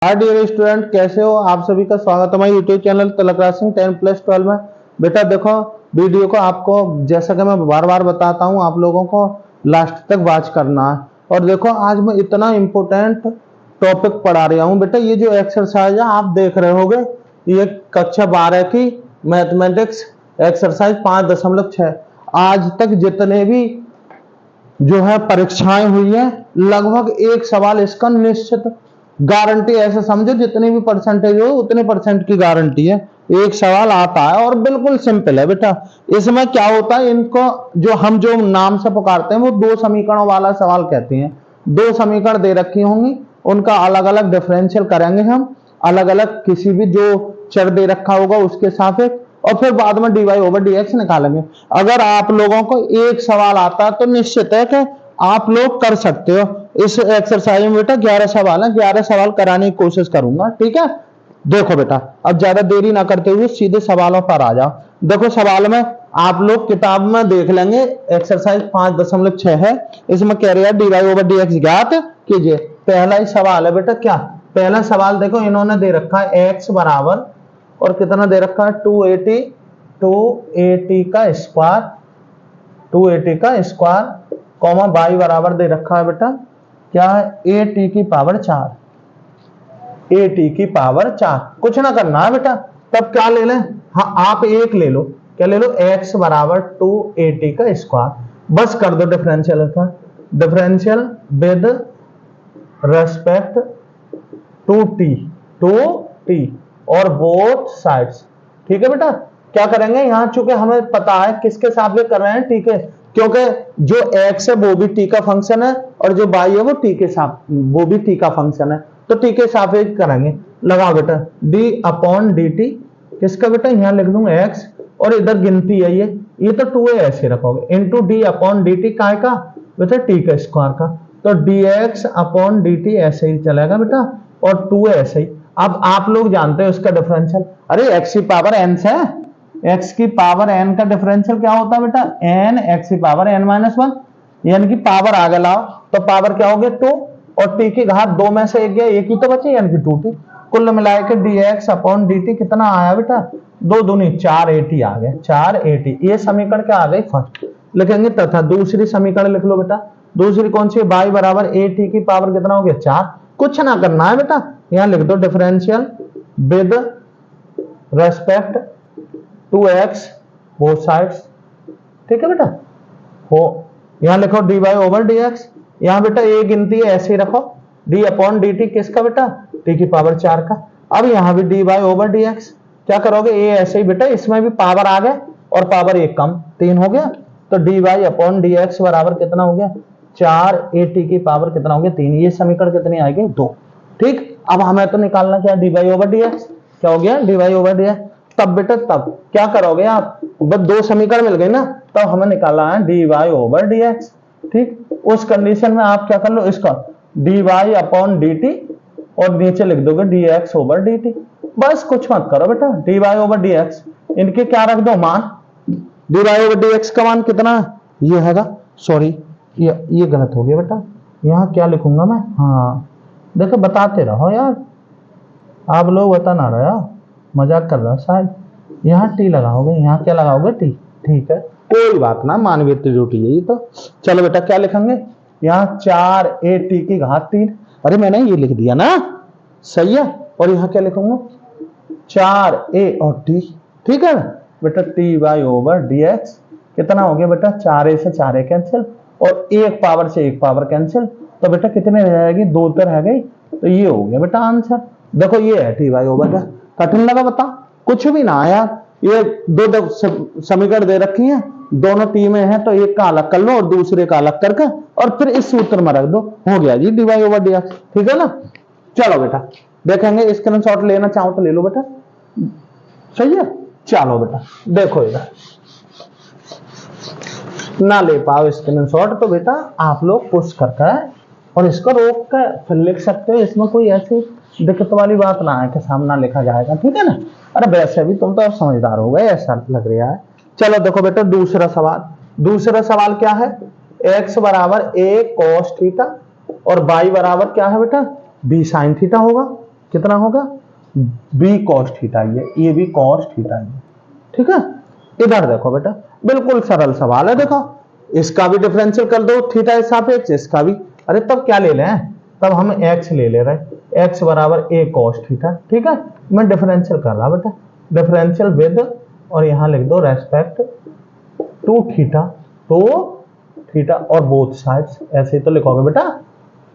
Hi dear student, कैसे हो आप सभी का स्वागत है हमारे यूट्यूब चैनल तिलक राज सिंह 10+12 में। बेटा देखो, वीडियो को आपको जैसा कि मैं बार बार बताता हूं, आप लोगों को लास्ट तक वॉच करना है। और देखो, आज मैं इतना इम्पोर्टेंट टॉपिक पढ़ा रहा हूं। बेटा ये जो एक्सरसाइज है आप देख रहे होगे, ये कक्षा 12 की मैथमेटिक्स एक्सरसाइज 5.6। आज तक जितने भी जो है परीक्षाएं हुई है, लगभग एक सवाल इसका निश्चित गारंटी, ऐसे समझो जितनी भी परसेंटेज हो उतने परसेंट की गारंटी है, एक सवाल आता है और बिल्कुल सिंपल है। बेटा इसमें क्या होता है, इनको जो नाम से पुकारते हैं वो दो समीकरणों वाला सवाल कहते हैं। दो समीकरण दे रखी होंगी, उनका अलग अलग डिफरेंशियल करेंगे हम, अलग अलग किसी भी जो चर दे रखा होगा उसके सापेक्ष, और फिर बाद में dy/dx निकालेंगे। अगर आप लोगों को एक सवाल आता है तो निश्चित है कि आप लोग कर सकते हो। इस एक्सरसाइज में बेटा 11 सवाल है, 11 सवाल कराने की कोशिश करूंगा, ठीक है। देखो बेटा, अब ज्यादा देरी ना करते हुए सीधे सवालों पर आ जाओ। देखो सवाल में आप लोग किताब में देख लेंगे, एक्सरसाइज 5.6 है। इसमें कह रहे हैं dy/dx ज्ञात कीजिए। पहला ही सवाल है बेटा, क्या पहला सवाल देखो, इन्होंने दे रखा है x बराबर और कितना दे रखा है 280 का स्क्वायर, 280 का स्क्वायर कॉमा y बराबर दे रखा है बेटा क्या है at की पावर 4, at की पावर 4। कुछ ना करना है बेटा, तब क्या ले लें, हाँ आप एक ले लो, क्या ले लो, x बराबर 280 का स्क्वायर, बस कर दो डिफरेंशियल का, differential with respect to t और बोथ साइड्स। ठीक है बेटा, क्या करेंगे यहां, चूंकि हमें पता है किसके सापेक्ष कर रहे हैं, ठीक है, क्योंकि जो x है वो भी t का फंक्शन है और जो y है वो भी t का फंक्शन है, तो t के सापेक्ष करेंगे। लगाओ बेटा d/dt, किसका बेटा यहां लिख दूंगा x, और इधर गिनती है ये तो 2 है, ऐसे रखोगे, इंटू d/dt काय का बेटा t का स्क्वायर का, तो dx/dt ऐसे ही चलेगा बेटा, और 2 है ऐसे ही। अब आप लोग जानते हो इसका डिफरेंशियल, अरे x की पावर n से, x की पावर n का डिफरेंशियल क्या होता है बेटा, n x की पावर n-1, यानी कि पावर आगे लाओ तो पावर क्या हो गया 2, और t की घात 2 में से एक गया, एक ही तो बचे यानी कि 2t। कुल मिलाए के dx/dt कितना आया बेटा, 2 दूनी 480 आ गया, 480। ये समीकरण क्या आ गई फर्स्ट, लिखेंगे तथा दूसरी समीकरण लिख लो बेटा। दूसरी कौन सी, y बराबर at की पावर कितना हो गया 4। कुछ ना करना है बेटा, यहां लिख दो differential with respect to x both sides. ठीक है बेटा, हो यहां लिखो dy/dx, यहां बेटा ये गिनती है ऐसे ही रखो, d/dt किसका बेटा, t की पावर 4 का। अब यहां भी dy/dx, क्या करोगे, ये ऐसे ही बेटा, इसमें भी पावर आ गया और पावर एक कम 3 हो गया, तो dy/dx बराबर कितना हो गया 4at की पावर कितना हो गया 3। ये समीकरण कितनी आएगी 2। ठीक, अब हमें तो निकालना क्या, dy/dx, क्या हो गया dy/dx। तब बेटा तब क्या करोगे आप, बस दो समीकरण मिल गए ना, तब हमें निकालना है dy/dx। ठीक, उस कंडीशन में आप क्या कर लो, इसका dy/dt और नीचे लिख दोगे dx/dt, बस कुछ मत करो बेटा, dy/dx इनके क्या रख दो मान, dy/dx का मान कितना है, ये हैगा, सॉरी ये गलत हो गया बेटा, यहाँ क्या लिखूंगा मैं, हाँ देखो बताते रहो यार, आप लोग बता ना रहे हो, मजाक कर रहा शायद। यहाँ टी लगाओगे, यहाँ क्या लगाओगे टी, ठीक है कोई बात ना, मानवीय त्रुटि है ये तो। चलो बेटा क्या लिखेंगे, यहाँ 4at की घात 3, अरे मैंने ये लिख दिया ना, सही है, और यहाँ क्या लिखूंगा 4a और t, ठीक है बेटा, t/dx कितना हो गया बेटा, 4a से 4a कैंसिल, और एक पावर से एक पावर कैंसिल, तो बेटा कितने रह जाएगी, 2 तो रह गई, तो ये हो गया बेटा आंसर। देखो ये है t/dx। कठिन लगा बता, कुछ भी ना आया, ये दो समीकरण दे रखी हैं, दोनों टी में है, तो एक का अलग कर लो और दूसरे का अलग करके और फिर इस सूत्र में रख दो, हो गया जी dy/dx। ठीक है ना, चलो बेटा देखेंगे, स्क्रीनशॉट लेना चाहो तो ले लो बेटा, सही है। चलो बेटा देखो, इधर ना ले पाओ स्क्रीनशॉट तो बेटा आप लोग पुश करके और इसको रोक कर फिर लिख सकते हो, इसमें कोई ऐसी दिक्कत वाली बात ना है कि सामना लिखा जाएगा, ठीक है ना। अरे वैसे भी तुम तो अब समझदार हो गए ऐसा लग रहा है। चलो देखो बेटा दूसरा सवाल क्या है, x बराबर a cos थीटा और y बराबर क्या है बेटा b sin थीटा होगा। कितना होगा बी कॉस थीटा, ये भी कॉस थीटा है। ठीक है, इधर देखो बेटा बिल्कुल सरल सवाल है। देखो इसका भी डिफरेंशियल कर दो थीटा के सापेक्ष, इसका भी। अरे तब क्या ले लें, तब हम x ले ले रहे, x बराबर a cos थीटा। ठीक है, मैं डिफरेंशियल कर रहा बेटा, डिफरेंशियल विद, और यहां लिख दो रेस्पेक्ट टू थीटा, तो थीटा और बोथ साइड्स, ऐसे ही तो लिखोगे बेटा।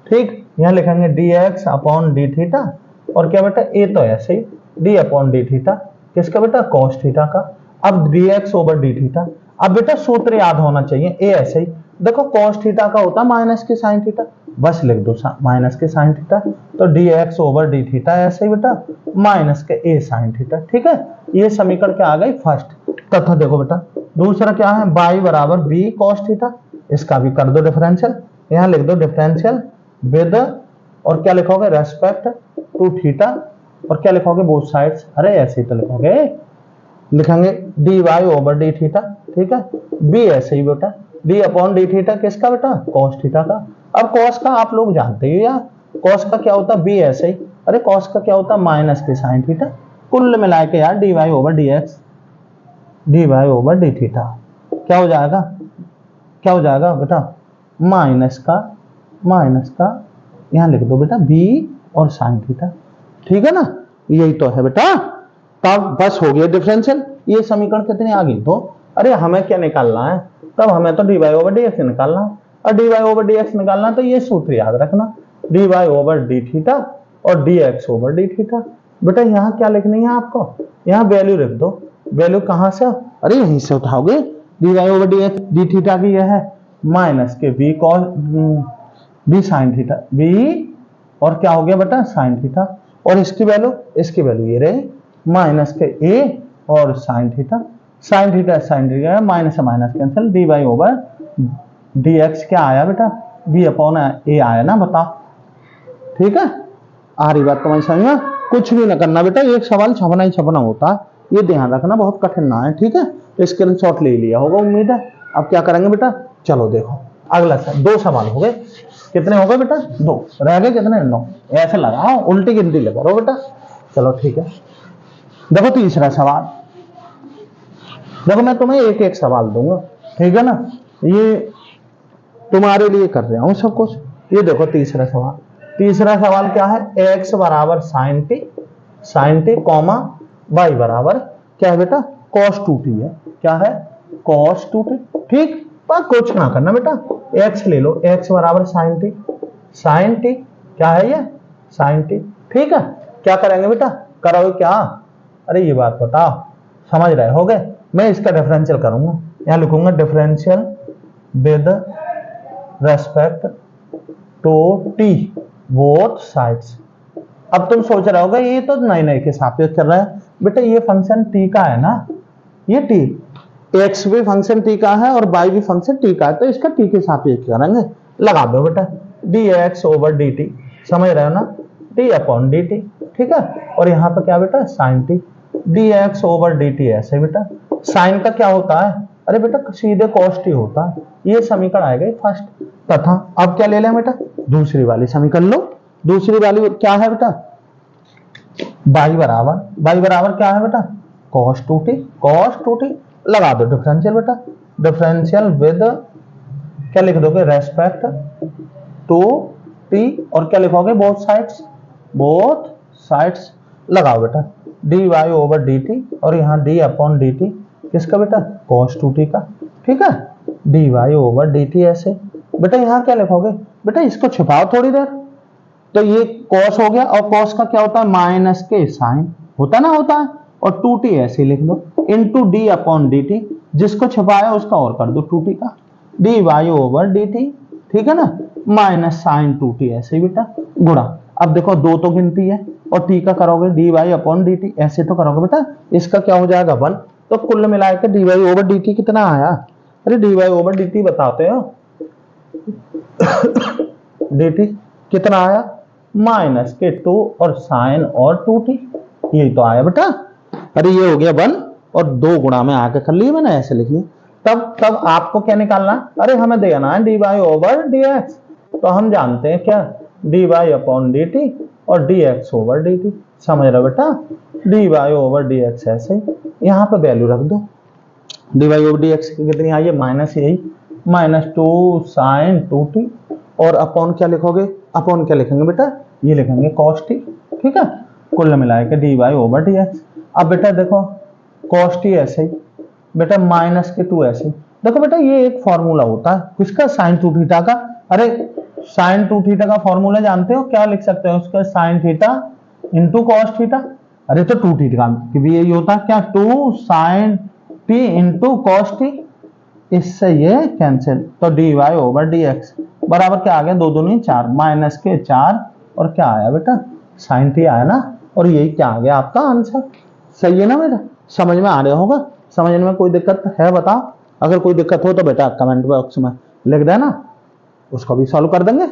ठीक, यहां लिखेंगे dx अपॉन डी थीटा, और क्या बेटा a तो ऐसे ही d अपॉन डी थीटा, किसका बेटा cos थीटा का। अब dx ओवर डी थीटा। अब बेटा सूत्र याद होना चाहिए, a ऐसे ही देखो cos थीटा का होता माइनस के साइन थीटा, बस लिख दो माइनस के साइन थीटा, तो dx ओवर डी थीटा ऐसे ही बेटा माइनस के a साइन थीटा। ठीक है, ये समीकरण क्या आ गई फर्स्ट। तथा देखो बेटा दूसरा क्या है, y बराबर b cos थीटा, इसका भी कर दो डिफरेंशियल, यहां लिख दो डिफरेंशियल विद, और क्या लिखोगे रेस्पेक्ट टू थीटा, और क्या लिखोगे बोथ साइड्स। अरे ऐसे ही तो लिखोगे, लिखेंगे dy ओवर डी थीटा। ठीक है, b ऐसे ही बेटा d अपॉन डी थीटा, किसका बेटा cos थीटा का। अब cos का आप लोग जानते ही यार, cos का क्या होता है b ऐसे ही, अरे cos का क्या होता है माइनस के साइन थीटा, कुल मिला के यार dy over dx, dy over d theta क्या हो जाएगा, क्या हो जाएगा बेटा माइनस का यहां लिख दो बेटा b और साइन थीटा। ठीक है ना, यही तो है बेटा। तब बस हो गया डिफरेंशियल। ये समीकरण कितने आ गई, तो अरे हमें क्या निकालना है, तब हमें तो dy ओवर dx निकालना है, और dy ओवर dx निकालना तो ये सूत्र याद रखना, dy ओवर डी थीटा और dx ओवर डी थीटा। बेटा यहाँ क्या लिखनी है आपको, यहाँ वैल्यू लिख दो। वैल्यू कहां से, अरे यहीं से उठाओगे, dy over dx D theta की यह है माइनस के b cos b sine theta, b और क्या हो गया बेटा साइन थीटा, और इसकी वैल्यू ये रहे माइनस के a और साइन थीटा माइनस से minus cancel, dy over dx क्या आया बेटा b अपॉन a आया ना, बताओ। ठीक है, आ रही बात तुम्हारी समझ में। कुछ भी ना करना बेटा, एक सवाल छपना ही छपना होता है, ये ध्यान रखना, बहुत कठिन ना है। ठीक है, स्क्रीनशॉट ले लिया होगा उम्मीद है। अब क्या करेंगे बेटा, चलो देखो अगला सवाल, दो सवाल हो गए, कितने हो गए बेटा दो, रह गए कितने 9, ऐसे लगाओ उल्टी गिनती लगा रहो बेटा। चलो ठीक है, देखो तीसरा सवाल, देखो मैं तुम्हें एक एक सवाल दूंगा, ठीक है ना, ये तुम्हारे लिए कर रहा हूं सब कुछ। ये देखो तीसरा सवाल क्या है, x बराबर साइन टी कॉमा y बराबर क्या है बेटा cos 2t है, क्या है cos 2t। ठीक, पर कुछ ना करना बेटा, x ले लो, x बराबर साइन टी क्या है ये साइन टी। ठीक है, क्या करेंगे बेटा, करोगे क्या, अरे ये बात बताओ, समझ रहे होगे। मैं इसका डिफरेंशियल करूंगा, यहां लिखूंगा differential with respect to t both sides. अब तुम सोच रहे होगे ये तो नए के सापेक्ष कर रहा है बेटा, ये फंक्शन टी का है ना, ये टी एक्स भी फंक्शन टी का है और वाई भी फंक्शन टी का है, तो इसका टी के सापेक्ष करेंगे। लगा दो बेटा D x over d t, समझ रहे हो ना, डी अपॉन डी टी। ठीक है, और यहाँ पर क्या बेटा sine t, d x over d t ऐसे बेटा। साइन का क्या होता है, अरे बेटा सीधे कॉस टी होता है। ये समीकरण आएगा फर्स्ट। तथा अब क्या ले लें बेटा, दूसरी वाली समीकरण लो। दूसरी वाली क्या है बेटा, y बराबर क्या है बेटा cos 2t। लगा दो डिफरेंशियल बेटा, डिफरेंशियल विद क्या लिख दोगे रेस्पेक्ट टू t, और क्या लिखोगे बोथ साइड्स। लगाओ बेटा dy ओवर dt, और यहाँ d अपॉन dt किसका बेटा cos 2t का। ठीक है, dy ओवर dt ऐसे बेटा। यहाँ क्या लिखोगे बेटा, इसको छिपाओ थोड़ी देर, तो ये cos हो गया, और cos का क्या होता है माइनस के साइन होता है, और 2t ऐसे लिख दो इनटू d अपॉन dt, जिसको छिपाया उसका और कर दो 2t का, dy ओवर dt। ठीक है ना, माइनस साइन 2t ऐसे बेटा गुणा। अब देखो दो तो गिनती है, और t का करोगे dy अपॉन dt, ऐसे तो करोगे बेटा, इसका क्या हो जाएगा 1। तो कुल मिलाकर dy ओवर dt कितना आया, अरे dy ओवर dt बताते हो dt कितना आया माइनस के 2 और साइन और 2t, यही तो आया बेटा। अरे ये हो गया 1 और 2 गुणा में आके कर लिए मैंने, ऐसे लिख लिया। तब आपको क्या निकालना, अरे हमें देना है dy ओवर dx, तो हम जानते हैं क्या d y upon d t और d x over d t. समझ रहे हो बेटा, d y over d x ऐसे ही, यहाँ पे वैल्यू रख दो। D y over d x कितनी आई है, माइनस यही -2 साइन 2t और अपॉन क्या लिखोगे, अपॉन क्या लिखेंगे बेटा, ये लिखेंगे cos t। ठीक है, कुल मिला के d y over d x. अब बेटा देखो cos t ऐसे ही बेटा -2 ऐसे ही। देखो बेटा ये एक फॉर्मूला होता है किसका, साइन 2 थीटा का। अरे साइन 2 थीटा का फॉर्मूला जानते हो, क्या लिख सकते हो उसका, sine theta into cos theta. अरे तो 2 थीटा की भी यही होता है क्या, 2 sine t into cos t, इससे ये कैंसिल। तो d y over d x बराबर क्या आ गया, 2 दूनी 4 -4 और क्या आया बेटा, साइन टी आया ना, और यही क्या आ गया आपका आंसर। सही है ना बेटा, समझ में आ रहा होगा। समझने में कोई दिक्कत है बताओ, अगर कोई दिक्कत हो तो बेटा कमेंट बॉक्स में लिख देना, उसको भी सॉल्व कर देंगे।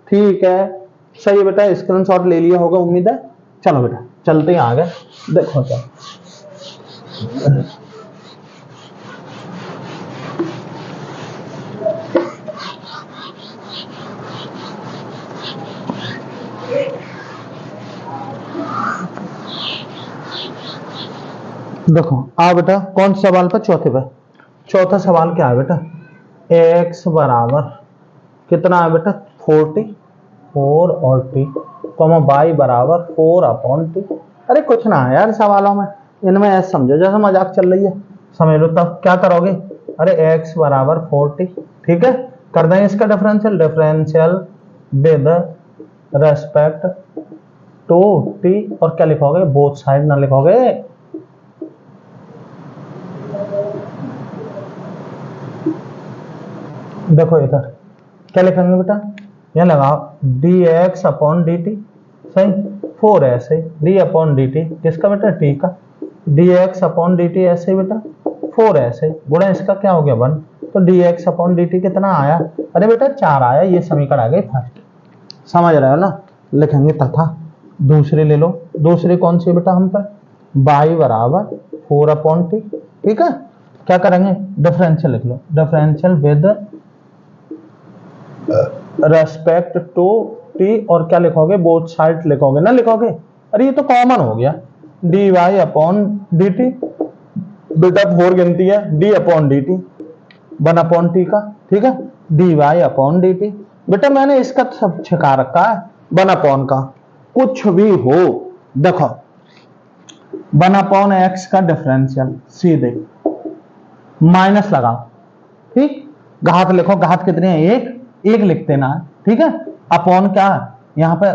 ठीक है, सही है बेटा, स्क्रीनशॉट ले लिया होगा उम्मीद है। चलो बेटा चलते हैं आगे, देखो क्या देखो आ बेटा, कौन सा सवाल पर, चौथे पर। चौथा सवाल क्या है बेटा, x बराबर कितना है बेटा 4 और t, y बराबर 4 अपॉन टी। अरे कुछ ना है यार सवालों में, इनमें ऐसा समझो जैसे मजाक चल रही है, समझ लो। तब क्या करोगे, अरे x बराबर 4t, ठीक है, कर देंगे इसका differential with respect to t, और क्या लिखोगे, बोथ साइड ना लिखोगे। देखो इधर क्या लिखेंगे बेटा, यहाँ लगाओ dx अपॉन dt, सही 4 ऐसे, d अपॉन dt किसका बेटा, t का, dx अपॉन dt ऐसे बेटा 4 ऐसे गुणा इसका क्या हो गया 1, तो dx अपॉन dt कितना आया, अरे बेटा 4 आया। ये समीकरण आ गई फर्स्ट, समझ रहे हो ना। लिखेंगे तथा दूसरी ले लो, दूसरी कौन सी बेटा हम पर, y बराबर 4 अपॉन टी। ठीक है, क्या करेंगे, डिफरेंशियल लिख लो, differential with respect to t, और क्या लिखोगे, बोथ साइड लिखोगे ना, लिखोगे। अरे ये तो कॉमन हो गया, d y upon d t, बेटा 4 गिनती है, d upon d t 1 upon t का, ठीक है, d y upon d t. बेटा मैंने इसका सब छिका रखा है 1 अपॉन का, कुछ भी हो देखो 1 अपॉन एक्स का डिफरेंशियल सीधे माइनस लगाओ, ठीक, घात लिखो, घात कितनी है, एक लिखते ना, ठीक है, अपॉन क्या है, यहाँ पे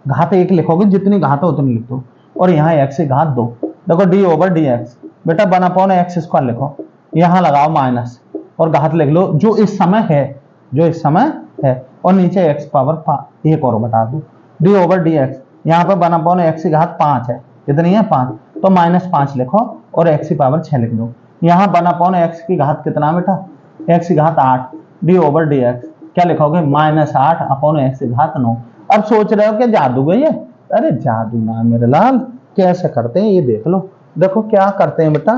घात 1 लिखोगे, जितनी घात हो उतनी लिख दो, और यहाँ x की घात 2। देखो d ओवर डी एक्स, बेटा 1 अपॉन एक्स स्क्वायर लिखो, यहाँ लगाओ माइनस और घात लिख लो जो इस समय है, जो इस समय है, और नीचे x पावर 1 और बता दो, d ओवर डी एक्स, यहाँ पे 1 अपॉन एक्स की घात 5 है, कितनी है 5, तो -5 लिखो और x की पावर 6 लिख दो। यहाँ 1 अपॉन एक्स की घात कितना बेटा, x की घात 8, d ओवर डी एक्स क्या लिखोगे, -8 अपॉन एक्स की घात 9। अब सोच रहे हो कि जादू गई है, अरे जादू ना मेरे लाल, कैसे करते हैं ये देख लो। देखो क्या करते हैं बेटा,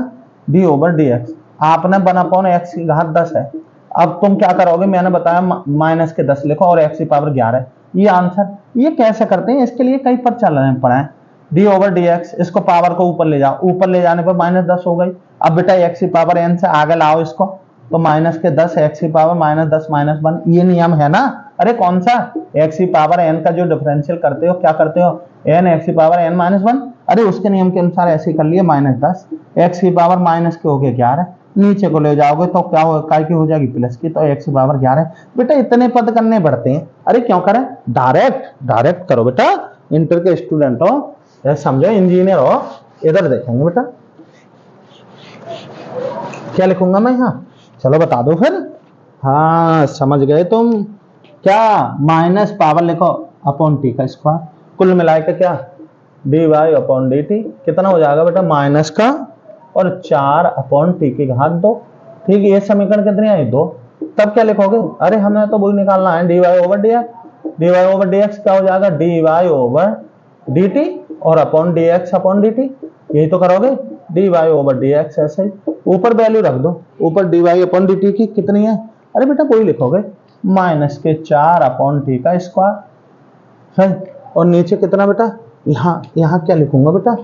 d ओवर डी एक्स, आपने 1 अपॉन एक्स की घात 10 है, अब तुम क्या करोगे, मैंने बताया माइनस के 10 लिखो और एक्स की पावर 11, ये आंसर। ये कैसे करते हैं, इसके लिए कई पर चलने पड़े हैं। d ओवर डी एक्स, इसको पावर को ऊपर ले जाओ, ऊपर ले जाने पर -10 हो गई। अब बेटा एक्स की पावर n से आगे लाओ इसको, तो माइनस के 10 एक्स की पावर -10 -1, ये नियम है ना। अरे कौन सा, एक्स की पावर n का जो डिफरेंशियल करते हो, क्या करते हो, n एक्स की पावर n -1, अरे उसके नियम के अनुसार ऐसे ही कर लिए, -10 एक्स की पावर माइनस के हो गए 11, नीचे को ले जाओगे तो क्या हो, काय की हो जाएगी प्लस की, तो एक्स की पावर 11। बेटा इतने पद करने पड़ते हैं, अरे क्यों करें, डायरेक्ट करो बेटा, इंटर के स्टूडेंट हो, समझो इंजीनियर हो। इधर देखेंगे बेटा क्या लिखूंगा मैं यहाँ, चलो बता दो फिर, हाँ समझ गए तुम, क्या माइनस पावर लिखो अपॉन टी का स्क्वायर, कुल मिला के क्या d y upon d t कितना हो जाएगा बेटा, माइनस का और 4 अपॉन टी की घात 2, ठीक है, ये समीकरण कितनी आई 2। तब क्या लिखोगे, अरे हमें तो वही निकालना है, d y over d x, d y over d x क्या हो जाएगा, d y over d t और upon d x upon d t, यही तो करोगे, d y over d x ऐसे ही, ऊपर वैल्यू रख दो, ऊपर d y upon d t की कितनी है, अरे बेटा कोई लिखोगे -4 अपॉन टी का स्क्वायर, सही। और नीचे कितना बेटा, यहाँ क्या लिखूंगा बेटा,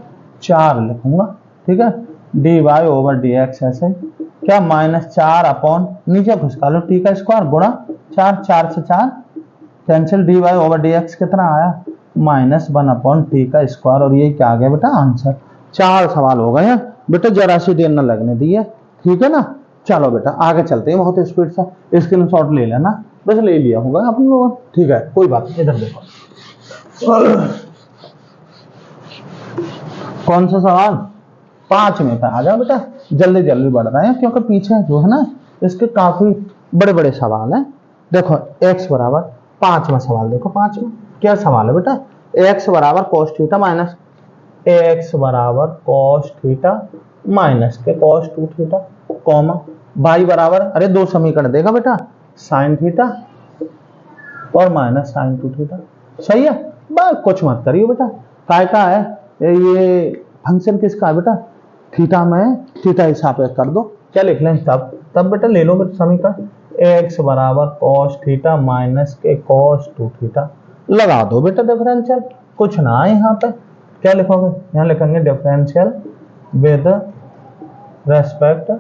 4 लिखूंगा, ठीक है। D y over d x ऐसे क्या, -4 अपॉन नीचे घुसका लो टी का स्क्वायर गुणा 4, 4 से 4 cancel, d y over d x कितना आया, -1 अपॉन टी का स्क्वायर। और ये क्या आ गया बेटा आंसर। 4 सवाल हो गए हैं बेटा, जरा सी देर न लगने दी है, ठीक है ना। चलो बेटा आगे चलते हैं बहुत स्पीड से, स्क्रीनशॉट ले लेना, बस ले लिया होगा आप लोगों, ठीक है कोई बात नहीं। इधर देखो कौन सा सवाल, 5 में था, आ जाओ बेटा, जल्दी जल्दी बढ़ रहे हैं क्योंकि पीछे जो है ना इसके काफी बड़े बड़े सवाल हैं। देखो x बराबर 5वां सवाल, देखो 5 में क्या सवाल है बेटा, x बराबर cos थीटा माइनस x बराबर cos थीटा माइनस के cos 2 थीटा कॉमा y बराबर, अरे 2 समीकरण देगा बेटा, sin थीटा और माइनस sin 2 थीटा। सही है, बस कुछ मत करिए बेटा, काय का है ये फंक्शन किसका है बेटा, थीटा में थीटा हिसाब से कर दो, क्या लिख लें तब बेटा ले लो बेटा समीकरण, x बराबर cos थीटा माइनस के cos 2 थीटा लगा दो बेटा डिफरेंशियल, कुछ ना है यहाँ पे, क्या लिखोगे, यहाँ लिखेंगे differential with respect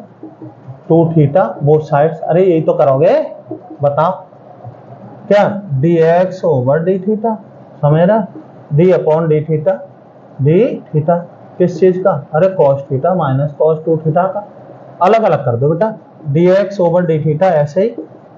to theta both sides. अरे यही तो करोगे, बताओ क्या, dx ओवर डी थीटा, समझ रहा, d upon d theta, D theta किस चीज का, अरे cos theta minus cos 2 theta का, अलग अलग कर दो बेटा, dx ओवर डी थीटा ऐसे ही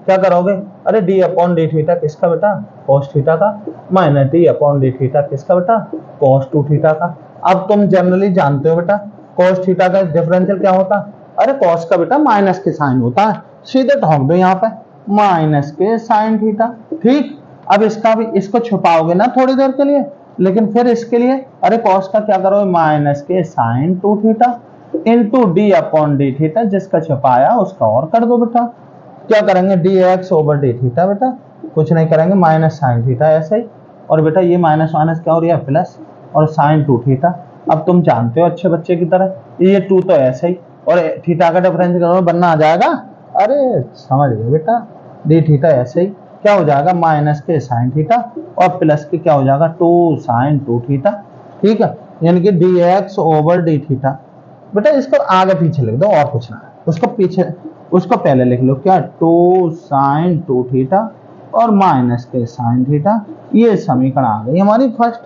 क्या करोगे, अरे d अपॉन डी थीटा किसका बेटा, cos थीटा का, minus d upon d theta किसका बेटा, cos 2 थीटा का। अब तुम जनरली जानते हो बेटा cos थीटा का डिफरेंशियल क्या होता है, अरे cos का बेटा माइनस के साइन होता है, सीधे ठोक दो यहाँ पे माइनस के साइन थीटा, ठीक। अब इसका भी, इसको छुपाओगे ना थोड़ी देर के लिए, लेकिन फिर इसके लिए अरे cos का क्या करोगे, माइनस के sine 2 theta into d upon d theta, जिसका छुपाया उसका और कर दो बेटा, क्या करेंगे dx ओवर डी थीटा बेटा, कुछ नहीं करेंगे माइनस साइन थीटा ऐसे ही, और बेटा ये माइनस माइनस क्या हो रहा है प्लस, और साइन 2 थीटा। अब तुम जानते हो अच्छे बच्चे की तरह, ये 2 तो ऐसे ही, और थीटा का डिफरेंस करो बनना आ जाएगा, अरे समझ गए बेटा, डी थीटा ऐसे ही क्या हो जाएगा, माइनस के साइन थीटा और प्लस के क्या हो जाएगा 2 साइन 2 थीटा, ठीक है, यानी कि dx ओवर डी थीटा। बेटा इसको आगे पीछे लिख दो और कुछ ना, उसको पीछे, उसको पहले लिख लो क्या, 2 साइन 2 थीटा और माइनस के साइन थीटा, ये समीकरण आ गई हमारी फर्स्ट,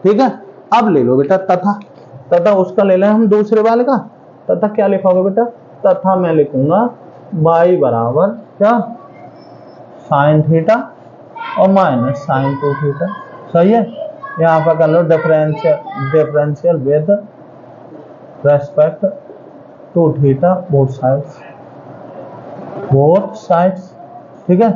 ठीक है। अब ले लो बेटा तथा उसका ले लें हम दूसरे वाले का, तथा क्या लिखोगे बेटा, तथा मैं लिखूंगा y बराबर क्या, साइन थीटा और माइनस साइन 2 थीटा, सही है। यहाँ पर कर लो differential with respect to theta both sides, ठीक है।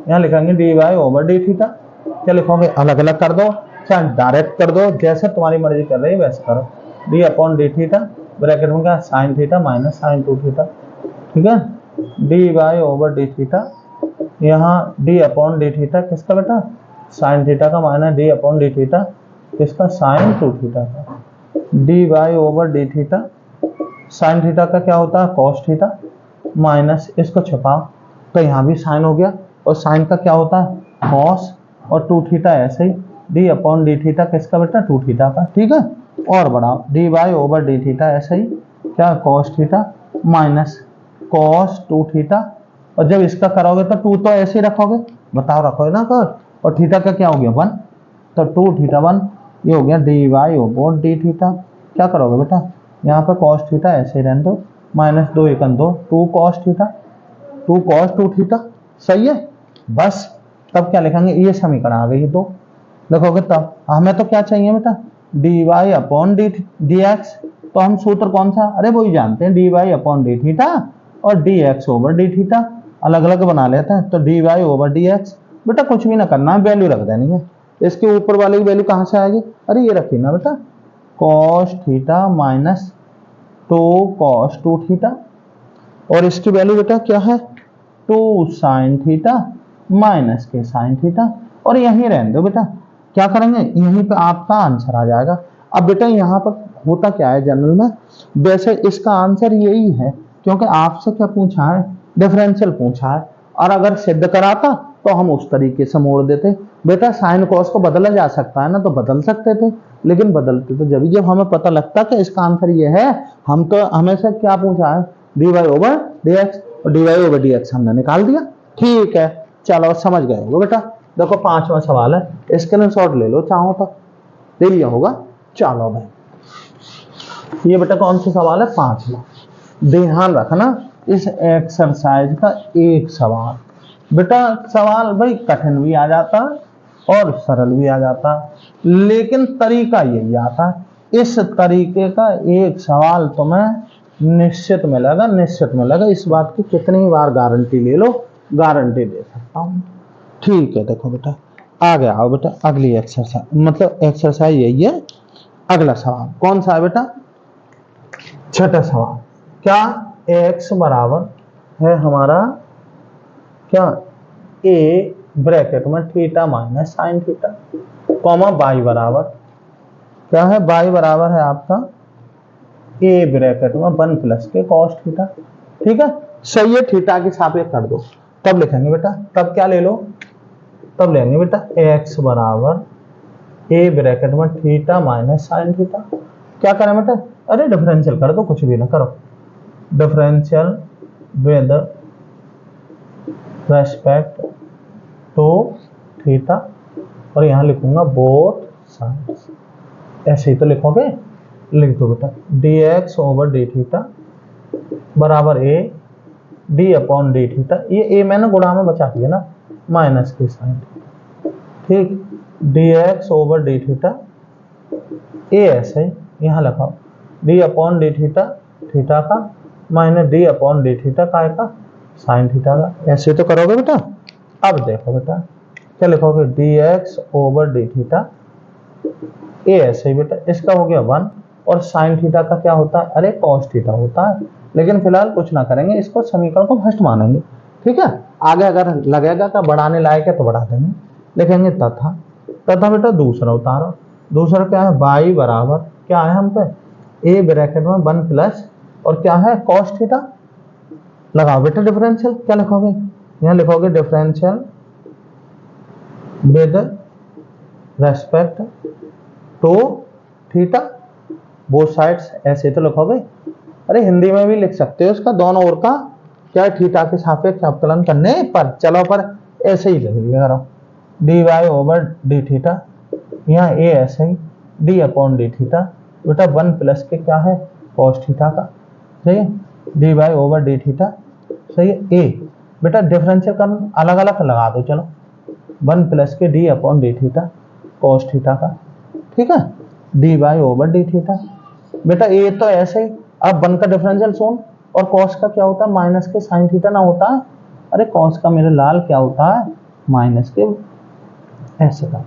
यहाँ लिखेंगे d y over d theta, क्या लिखोगे, अलग अलग कर दो, क्या डायरेक्ट कर दो, जैसे तुम्हारी मर्जी कर रही है वैसे करो, d upon d theta bracket में क्या, sine theta minus sine 2 theta, ठीक है, d y over d theta, यहाँ डी अपॉन डी थीटा किसका बेटा, साइन थीटा का minus d upon d theta किसका, साइन 2 थीटा का, d y over d theta, sine theta का क्या होता है कॉस थीटा माइनस, इसको छुपाओ तो यहाँ भी साइन हो गया, और साइन का क्या होता है कॉस, और 2 थीटा ऐसे ही, डी अपॉन डी थीटा किसका बेटा 2 थीटा का, ठीक है। और बढ़ाओ d y over d theta ऐसे ही क्या, cos theta minus cos 2 theta, और जब इसका करोगे तो 2 तो ऐसे ही रखोगे, बताओ रखोगे ना कर, और थीटा का क्या हो गया 1, तो 2 थीटा 1, ये हो गया d y over d theta, क्या करोगे बेटा, यहाँ पे कॉस थीटा ऐसे ही रहने दो, minus 2 1 2, 2 cos theta 2 cos 2 theta, सही है। बस तब क्या लिखेंगे, ये समीकरण आ गई दो, देखोगे तब हमें तो क्या चाहिए बेटा, d y upon d x, तो हम सूत्र कौन सा, अरे वही जानते हैं, d y upon d theta और d x over d theta, अलग अलग बना लेते हैं, तो d y over d x, बेटा कुछ भी ना करना है, वैल्यू रख देनी है, इसके ऊपर वाली वैल्यू कहाँ से आएगी, अरे ये रखी ना बेटा, cos theta minus 2 cos 2 theta, और इसकी वैल्यू बेटा क्या है 2 साइन थीटा माइनस के साइन थीटा, और यहीं रहने दो बेटा, क्या करेंगे यहीं पे आपका आंसर आ जाएगा। अब बेटा यहाँ पर होता क्या है जनरल में, वैसे इसका आंसर यही है, क्योंकि आपसे क्या पूछा है, डिफरेंशियल पूछा है, और अगर सिद्ध कराता तो हम उस तरीके से मोड़ देते, बेटा साइन कॉस को बदला जा सकता है ना, तो बदल सकते थे, लेकिन बदलते तो जब हमें पता लगता कि इसका आंसर ये है। हम तो हमेशा क्या पूछा है, dy ओवर dx, और dy ओवर dx हमने निकाल दिया। ठीक है, चलो समझ गए होगा बेटा। देखो 5वां सवाल है, स्क्रीनशॉट ले लो चाहो तो, ले लिया होगा। चलो भाई ये बेटा कौन सा सवाल है, 5वां। ध्यान रखना इस एक्सरसाइज का एक सवाल, बेटा सवाल भाई कठिन भी आ जाता है और सरल भी आ जाता है, लेकिन तरीका यही आता है। इस तरीके का एक सवाल तुम्हें निश्चित मिलेगा, निश्चित मिलेगा। इस बात की कितनी बार गारंटी ले लो, गारंटी दे सकता हूँ। ठीक है, देखो बेटा आगे आओ बेटा, अगली एक्सरसाइज, मतलब एक्सरसाइज यही है। अगला सवाल कौन सा है बेटा, छठा सवाल। क्या x बराबर है हमारा क्या, a ब्रैकेट में theta minus sine theta, comma y बराबर क्या है, y बराबर है आपका a ब्रैकेट में 1 प्लस के कॉस थीटा। ठीक है, सही है, थीटा के सापेक्ष कर दो, तब लिखेंगे बेटा, तब क्या ले लो, तब लेंगे बेटा x बराबर a ब्रैकेट में थीटा माइनस साइन थीटा। क्या करें बेटा, अरे डिफरेंशियल कर दो, कुछ भी ना करो, differential with respect to theta, और यहां लिखूंगा बोथ साइड्स। ऐसे ही तो लिखोगे, लिख दो बेटा dx ओवर डी थीटा बराबर a d upon d theta. ये a मैंने गुणा में बचा दिया ना, माइनस की साइन। ठीक, dx over d theta, a ऐसे यहां लगाओ d upon d theta, theta का minus d upon d theta का साइन थीटा का। ऐसे तो करोगे बेटा। अब देखो बेटा क्या लिखोगे, dx over d theta, a ऐसे ही बेटा, इसका हो गया 1, और साइन थीटा का क्या होता है, अरे कॉस थीटा होता है। लेकिन फिलहाल कुछ ना करेंगे, इसको समीकरण को फर्स्ट मानेंगे। ठीक है, आगे अगर लगेगा कि बढ़ाने लायक है तो बढ़ा देंगे, लिखेंगे तथा, तथा बेटा दूसरा उतारो। दूसरा क्या है, y बराबर क्या है हम पे, a ब्रैकेट में 1 प्लस और क्या है कॉस थीटा। लगाओ बेटा डिफरेंशियल, क्या लिखोगे, यहाँ लिखोगे differential with respect to theta both sides. ऐसे तो लिखोगे, अरे हिंदी में भी लिख सकते हो इसका, दोनों ओर का क्या थीटा के सापेक्ष अवकलन करने पर। चलो पर ऐसे ही लिख लिया करो, d y over d theta, यहाँ a ऐसे ही d अपॉन डी थीटा, बेटा 1 प्लस के क्या है कॉस थीटा का। सही है, d y over d theta, सही है। a बेटा डिफरेंशियल कर अलग अलग लगा दो, चलो 1 प्लस के d upon d theta cos theta का। ठीक है, d y over d theta, बेटा a तो ऐसे ही। अब 1 का डिफरेंशियल सुन, और कॉस का क्या होता है, माइनस के साइन थीटा ना होता है। अरे कॉस का मेरे लाल क्या होता है, माइनस के ऐसे का।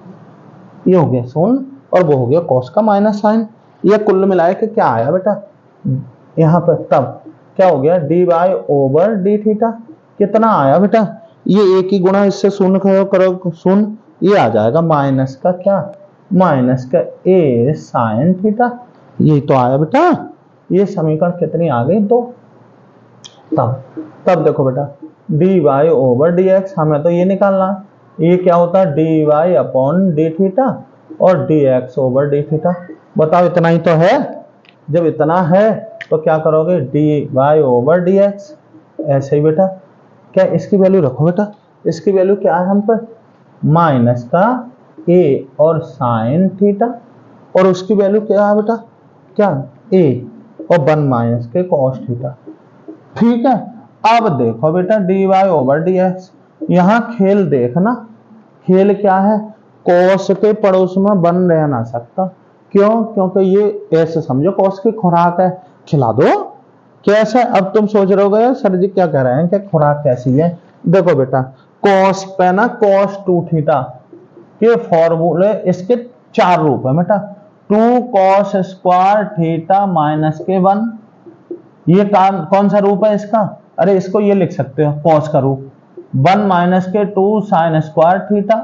ये हो गया सुन, और वो हो गया कॉस का माइनस साइन। ये कुल मिलाए के क्या आया बेटा, यहाँ पर तब क्या हो गया, d y over d theta. कितना आया बेटा, ये एक ही गुणा इससे शून्य करो सुन, ये आ जाएगा माइनस का क्या, माइनस का a साइन थीटा। ये तो आया बेटा, ये समीकरण कितनी आ गई, तो तब देखो बेटा d y over d x, हमें तो ये निकालना है, ये क्या होता है d y upon d theta और d x over d theta. बताओ इतना ही तो है, जब इतना है तो क्या करोगे, d y over d x. ऐसे ही बेटा क्या इसकी वैल्यू रखो बेटा, इसकी वैल्यू क्या है हम पर, माइनस का a और साइन थीटा, और उसकी वैल्यू क्या है बेटा, क्या a और 1 माइनस के कॉस थीटा। ठीक है, अब देखो बेटा d y over d x, यहाँ खेल देखना, खेल क्या है, कॉस के पड़ोस में 1 रह ना सकता। क्यों, क्योंकि ये ऐसे समझो कॉस की खुराक है, खिला दो। कैसे, अब तुम सोच रहे हो सर जी क्या कह रहे हैं कि खुराक कैसी है। देखो बेटा कॉस पे ना कॉस 2 थीटा के फॉर्मूले, इसके 4 रूप है बेटा, 2 कॉस स्क्वायर थीटा माइनस के 1। ये कौन सा रूप है इसका, अरे इसको ये लिख सकते हो कॉस का रूप, 1 माइनस के 2 साइन स्क्वायर थीटा,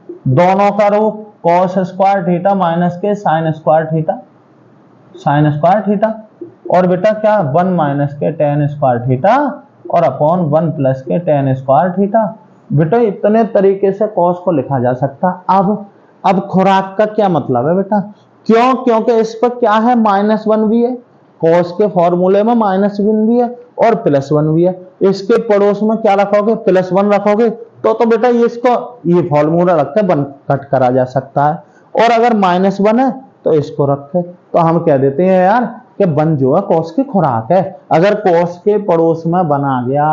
दोनों का रूप कॉस स्क्वायर थीटा माइनस के sine square theta, sine square theta, और बेटा क्या 1 माइनस के टेन स्क्वायर थीटा और अपॉन 1 प्लस के टेन स्क्वायर थीटा। बेटा इतने तरीके से कॉस को लिखा जा सकता। अब खुराक का क्या मतलब है बेटा, क्यों, क्योंकि इस पर क्या है, -1 भी है, कॉस के फॉर्मूले में -1 भी है और +1 भी है। इसके पड़ोस में क्या रखोगे, +1 रखोगे तो बेटा ये इसको ये फॉर्मूला रख के बन कट करा जा सकता है। और अगर -1 है तो इसको रखे, तो हम कह देते हैं यार कि 1 जो है कॉस की खुराक है। अगर कॉस के पड़ोस में बना गया,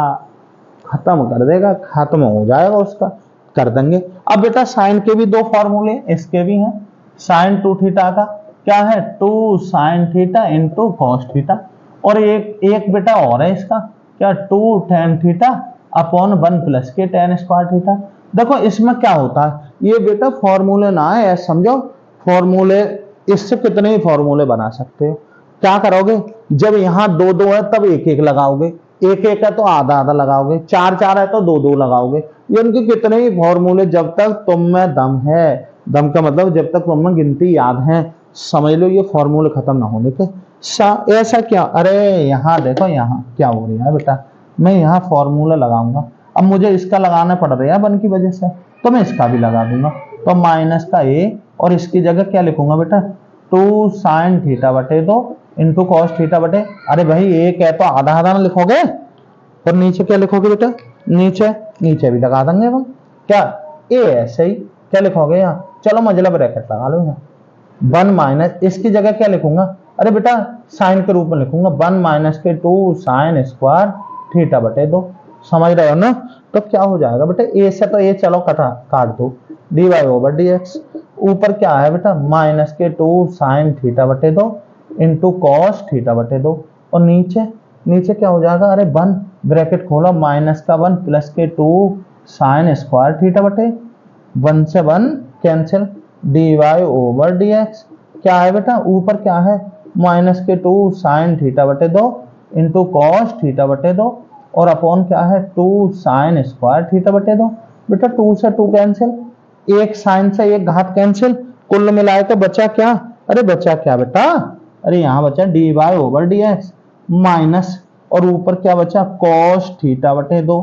खत्म कर देगा, खत्म हो जाएगा उसका, कर देंगे। अब बेटा साइन के भी 2 फॉर्मूले इसके भी हैं। साइन 2 थीटा का क्या है, 2 sine theta into cos theta. और एक बेटा और है इसका, क्या, 2 tan थीटा अपॉन 1 प्लस के tan स्क्वायर थीटा। देखो इसमें क्या होता है, ये बेटा फॉर्मूले ना है, ऐसा समझो फॉर्मूले, इससे कितने ही फॉर्मूले बना सकते हो। क्या करोगे, जब यहाँ 2 है तब 1 लगाओगे, 1 है तो आधा आधा लगाओगे, 4 है तो 2 लगाओगे। ये उनके कितने ही फॉर्मूले, जब तक तुम में दम है, दम का मतलब जब तक तुम में गिनती याद है, समझ लो ये फॉर्मूले खत्म ना होने के। ऐसा क्या, अरे यहाँ देखो यहाँ क्या हो रहा है बेटा, मैं यहाँ फॉर्मूला लगाऊंगा। अब मुझे इसका लगाना पड़ रहा है 1 की वजह से, तो मैं इसका भी लगा दूंगा। तो माइनस का a और इसकी जगह क्या लिखूंगा बेटा, 2 साइन थीटा बटे 2 इंटू कॉस थीटा बटे, अरे भाई एक है तो आधा आधा ना लिखोगे, और नीचे क्या लिखोगे बेटा, नीचे भी लगा देंगे हम, क्या ए ऐसे ही, क्या लिखोगे यहाँ, चलो मजला ब्रैकेट लगा लो यहाँ, 1 माइनस, इसकी जगह क्या लिखूंगा, अरे बेटा साइन के रूप में लिखूंगा 1 माइनस के 2 साइन स्क्वायर थीटा बटे 2। समझ रहे हो ना। तो क्या हो जाएगा बेटा, ए से तो ए चलो काट दो, dy ओवर dx, ऊपर क्या है बेटा माइनस के 2 साइन थीटा बटे 2 इंटू कॉस थीटा बटे 2, और नीचे क्या हो जाएगा, अरे 1 ब्रैकेट खोलो, माइनस का 1 प्लस के 2 साइन स्क्वायर थीटा बटे 1 से 1 कैंसिल, dy ओवर dx, क्या है बेटा ऊपर क्या है माइनस के 2 साइन थीटा बटे 2 इंटू कॉस थीटा बटे 2, और अपॉन क्या है 2 साइन स्क्वायर थीटा बटे 2। बेटा 2 से 2 कैंसिल, एक साइन से एक घात कैंसिल, कुल मिलाए तो बचा क्या, अरे बचा क्या बेटा, अरे यहाँ बचा dy ओवर dx माइनस, और ऊपर क्या बचा cos थीटा बटे 2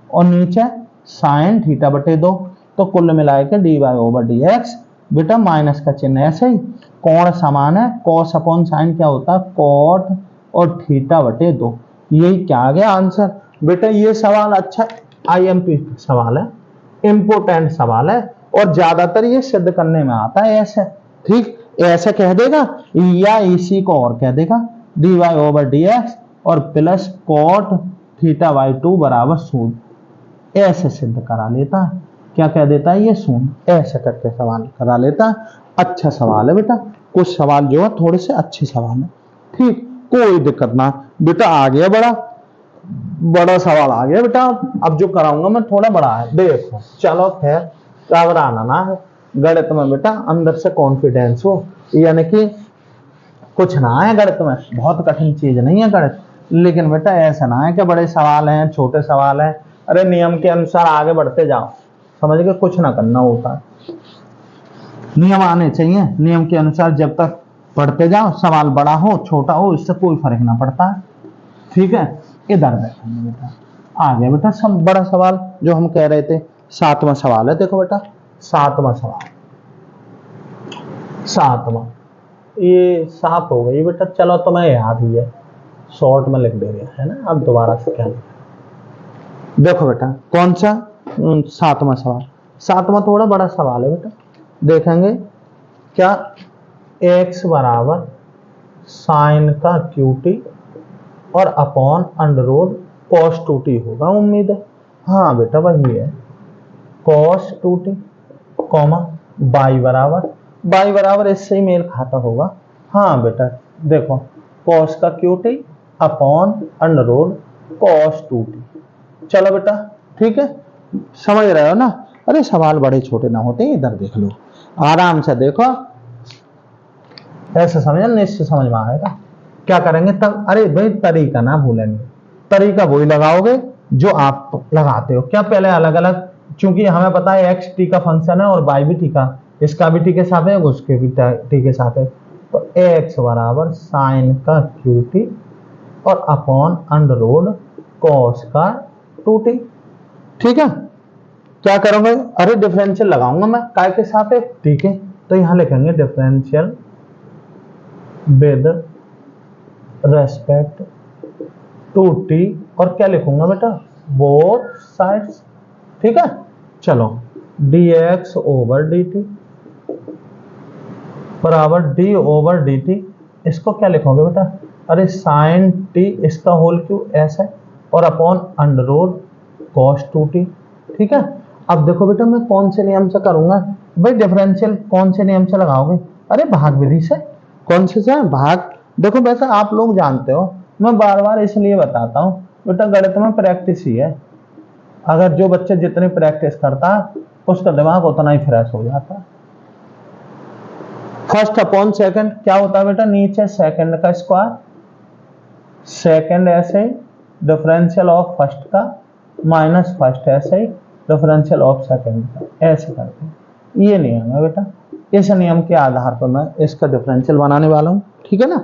और नीचे साइन थीटा बटे 2, तो कुल मिलाए के dy ओवर dx, बेटा माइनस का चिन्ह ऐसे ही, कोण समान है, cos अपॉन साइन क्या होता है cot और थीटा बटे 2। यही क्या आ गया आंसर। बेटा ये सवाल अच्छा IMP सवाल है, इंपोर्टेंट सवाल है, और ज्यादातर ये सिद्ध करने में आता है ऐसे, ठीक, ऐसे कह देगा या इसी को और कह देगा dy ओवर dx और प्लस cot थीटा बाई 2 बराबर 0, ऐसे सिद्ध करा लेता है। क्या कह देता है ये 0, ऐसे करके सवाल करा लेता है। अच्छा सवाल है बेटा, कुछ सवाल जो है थोड़े से अच्छे सवाल है, ठीक, कोई दिक्कत ना। बेटा आ गया बड़ा सवाल आ गया बेटा, अब जो कराऊंगा मैं थोड़ा बड़ा है, देखो चलो खैर, घबराना ना है, गणित में बेटा अंदर से कॉन्फिडेंस हो, यानी कि कुछ ना है गणित में, बहुत कठिन चीज नहीं है गणित, लेकिन बेटा ऐसा ना है कि बड़े सवाल हैं छोटे सवाल हैं, अरे नियम के अनुसार आगे बढ़ते जाओ, समझ गए, कुछ ना करना होता है, नियम आने चाहिए, नियम के अनुसार जब तक पढ़ते जाओ, सवाल बड़ा हो छोटा हो इससे कोई फर्क ना पड़ता है, ठीक है। इधर देखेंगे बेटा, आ गया बेटा सब बड़ा सवाल जो हम कह रहे थे, 7वां सवाल है, देखो बेटा 7वां सवाल, 7वां, ये 7 हो गई बेटा, चलो तुम्हें याद ही है, शॉर्ट में लिख दे रहा है ना, अब दोबारा से क्या, देखो बेटा कौन सा 7वां सवाल, 7वां थोड़ा बड़ा सवाल है बेटा, देखेंगे क्या, x बराबर साइन का QT और upon under root cos 2t होगा, उम्मीद है, हाँ बेटा वही है, cos 2t कॉमा y बराबर इससे ही मेल खाता होगा, हाँ बेटा देखो cos का QT upon under root cos 2t, चलो बेटा ठीक है, समझ रहे हो ना। अरे सवाल बड़े छोटे ना होते, इधर देख लो आराम से देखो, ऐसे समझ निश्चित समझ में आएगा। क्या करेंगे तब, अरे भाई तरीका ना भूलेंगे, तरीका वही लगाओगे जो आप लगाते हो, क्या पहले अलग अलग, क्योंकि हमें पता है x t का फंक्शन है और y भी t का, इसका भी t के साथ है उसके भी t के साथ है, तो x बराबर साइन का QT और अपॉन अंडर रूट cos का 2t, ठीक है। क्या करूंगा, अरे डिफरेंशियल लगाऊंगा मैं काय के सापेक्ष, ठीक है, तो यहां लिखेंगे differential with respect to t, और क्या लिखूंगा बेटा, बोथ साइड्स, ठीक है। चलो dx ओवर dt बराबर d ओवर dt, इसको क्या लिखोगे बेटा, अरे साइन t इसका होल क्यू ऐसा है, और upon under root cos 2t, ठीक है। अब देखो बेटा मैं कौन से नियम से करूंगा, भाई डिफरेंशियल कौन से नियम से लगाओगे, अरे भाग विधि से, कौन से भाग। देखो वैसे आप लोग जानते हो, मैं बार बार इसलिए बताता हूँ बेटा, गणित में प्रैक्टिस ही है, अगर जो बच्चे जितनी प्रैक्टिस करता है उसका दिमाग उतना ही फ्रेश हो जाता है। फर्स्ट अपॉन सेकंड क्या होता है बेटा, नीचे सेकंड का स्क्वायर, सेकंड ऐसे डिफरेंशियल ऑफ फर्स्ट का माइनस फर्स्ट ऐसे ही डिफरेंशियल ऑफ सेकंड का, ऐसे करके ये नियम है बेटा। इस नियम के आधार पर मैं इसका डिफरेंशियल बनाने वाला हूँ, ठीक है ना,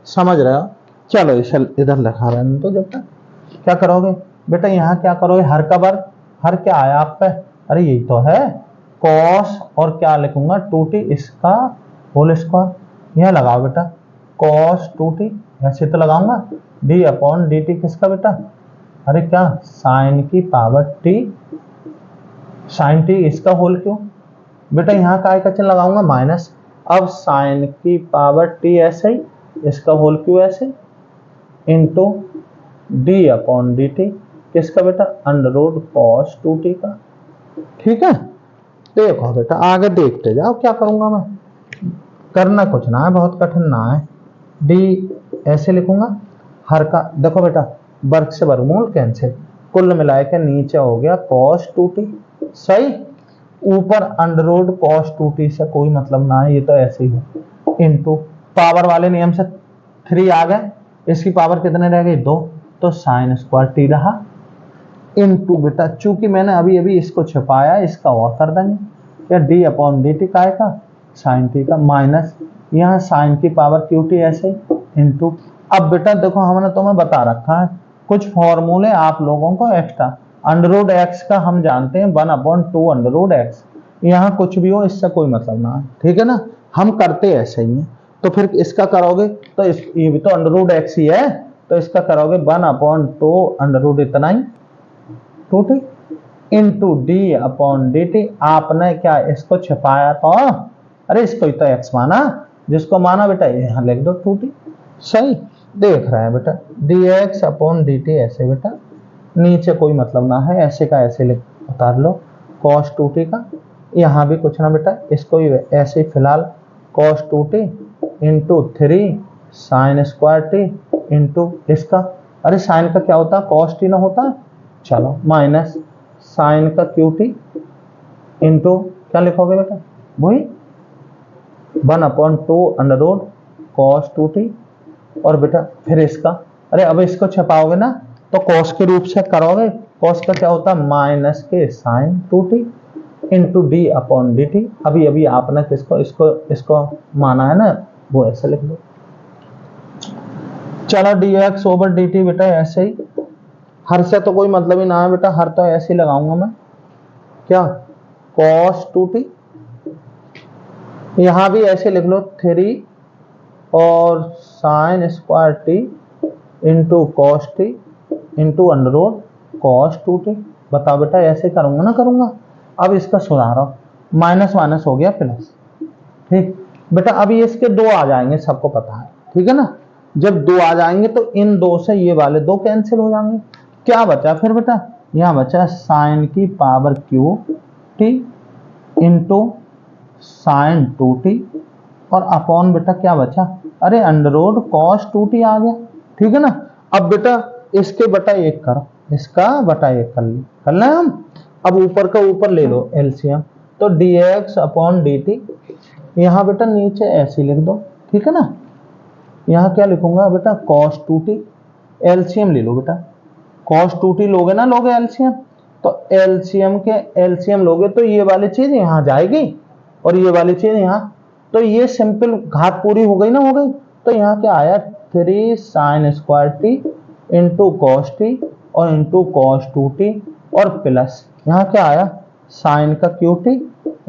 समझ रहे हो। चलो इसे इधर लिखा रहे तो जब तक क्या करोगे बेटा, यहाँ क्या करोगे, हर का वर्ग, हर क्या आया आप पे, अरे यही तो है कॉस, और क्या लिखूंगा 2t इसका होल स्क्वायर, यह लगाओ बेटा कॉस 2t, ऐसे तो लगाऊंगा, d अपॉन dt किसका बेटा, अरे क्या साइन की पावर t, साइन t इसका होल क्यों बेटा, यहाँ का का चिन्ह लगाऊंगा माइनस, अब साइन की पावर t ऐसे ही, इसका होल क्यों ऐसे, इंटू d अपॉन dt किसका बेटा, अंडर रूट कॉस 2t का, ठीक है। देखो बेटा आगे देखते जाओ क्या करूंगा मैं, करना कुछ ना है, बहुत कठिन ना है, d ऐसे लिखूंगा, हर का देखो बेटा वर्ग से वर्गमूल कैंसिल, कुल मिलाए के नीचे हो गया cos 2t, सही, ऊपर अंडर रूट cos 2t से कोई मतलब ना है, ये तो ऐसे ही है, इंटू पावर वाले नियम से 3 आ गए, इसकी पावर कितने रह गई 2, तो साइन स्क्वायर t रहा, इंटू बेटा चूंकि मैंने अभी अभी इसको छिपाया, इसका और कर देंगे, या d अपॉन dt काय का साइन t का, माइनस यहाँ साइन की पावर qt ऐसे इंटू, अब बेटा देखो हमने तुम्हें बता रखा है कुछ फॉर्मूले आप लोगों को एक्स्ट्रा, अंडर रूट एक्स का हम जानते हैं 1/2 अंडर रूट एक्स, यहाँ कुछ भी हो इससे कोई मतलब ना है, ठीक है ना, हम करते ऐसे ही हैं। तो फिर इसका करोगे तो ये भी तो अंडर रूट एक्स ही है, तो इसका करोगे 1/2 अंडर रूट इतना ही 2t into d upon dt, आपने क्या इसको छिपाया तो, अरे इसको ही तो x माना, जिसको माना बेटा यहाँ लिख दो 2t, सही, देख रहे हैं बेटा dx अपॉन dt ऐसे बेटा, नीचे कोई मतलब ना है, ऐसे का ऐसे लिख उतार लो cos 2t का, यहाँ भी कुछ ना बेटा, इसको ही ऐसे ही फिलहाल cos 2t into 3 sign square t into इसका, अरे साइन का क्या होता है cos t ना होता है, चलो माइनस साइन का qt इंटू क्या लिखोगे बेटा, वही 1/2 अंडर रूट cos 2t, और बेटा फिर इसका, अरे अब इसको छपाओगे ना तो cos के रूप से करोगे, cos का क्या होता है माइनस के sine 2t into d upon dt, अभी अभी आपने किसको इसको माना है ना, वो ऐसे लिख दो। चलो dx ओवर dt बेटा ऐसे ही, हर से तो कोई मतलब ही ना है बेटा, हर तो ऐसे ही लगाऊंगा मैं, क्या cos 2t, यहां भी ऐसे लिख लो 3 और sine square t into cos t into under root cos 2t, बताओ बेटा ऐसे करूंगा ना करूंगा, अब इसका सुधारो, माइनस माइनस हो गया प्लस, ठीक बेटा, अभी इसके 2 आ जाएंगे सबको पता है, ठीक है ना, जब 2 आ जाएंगे तो इन 2 से ये वाले 2 कैंसिल हो जाएंगे, क्या बचा फिर बेटा, यहाँ बचा साइन की power q t into sign 2t, और अपॉन बेटा क्या बचा, अरे अंडर रूट cos 2t आ गया, ठीक है ना। अब बेटा इसके बटा 1 करो, इसका बटा 1 कर लें हम, अब ऊपर का ऊपर ले लो एलसीएम, तो dx अपॉन dt, यहाँ बेटा नीचे ऐसे लिख दो, ठीक है ना, यहाँ क्या लिखूंगा बेटा cos 2t, एलसीएम ले लो बेटा, cos 2t लोगे ना, लोगे एलसीएम, तो एलसीएम के एलसीएम लोगे तो ये वाली चीज यहाँ जाएगी और ये वाली चीज यहाँ, तो ये सिंपल घात पूरी हो गई ना, हो गई, तो यहाँ क्या आया 3 sine square t into cos T और इंटू कॉस 2t, और प्लस यहाँ क्या आया साइन का q t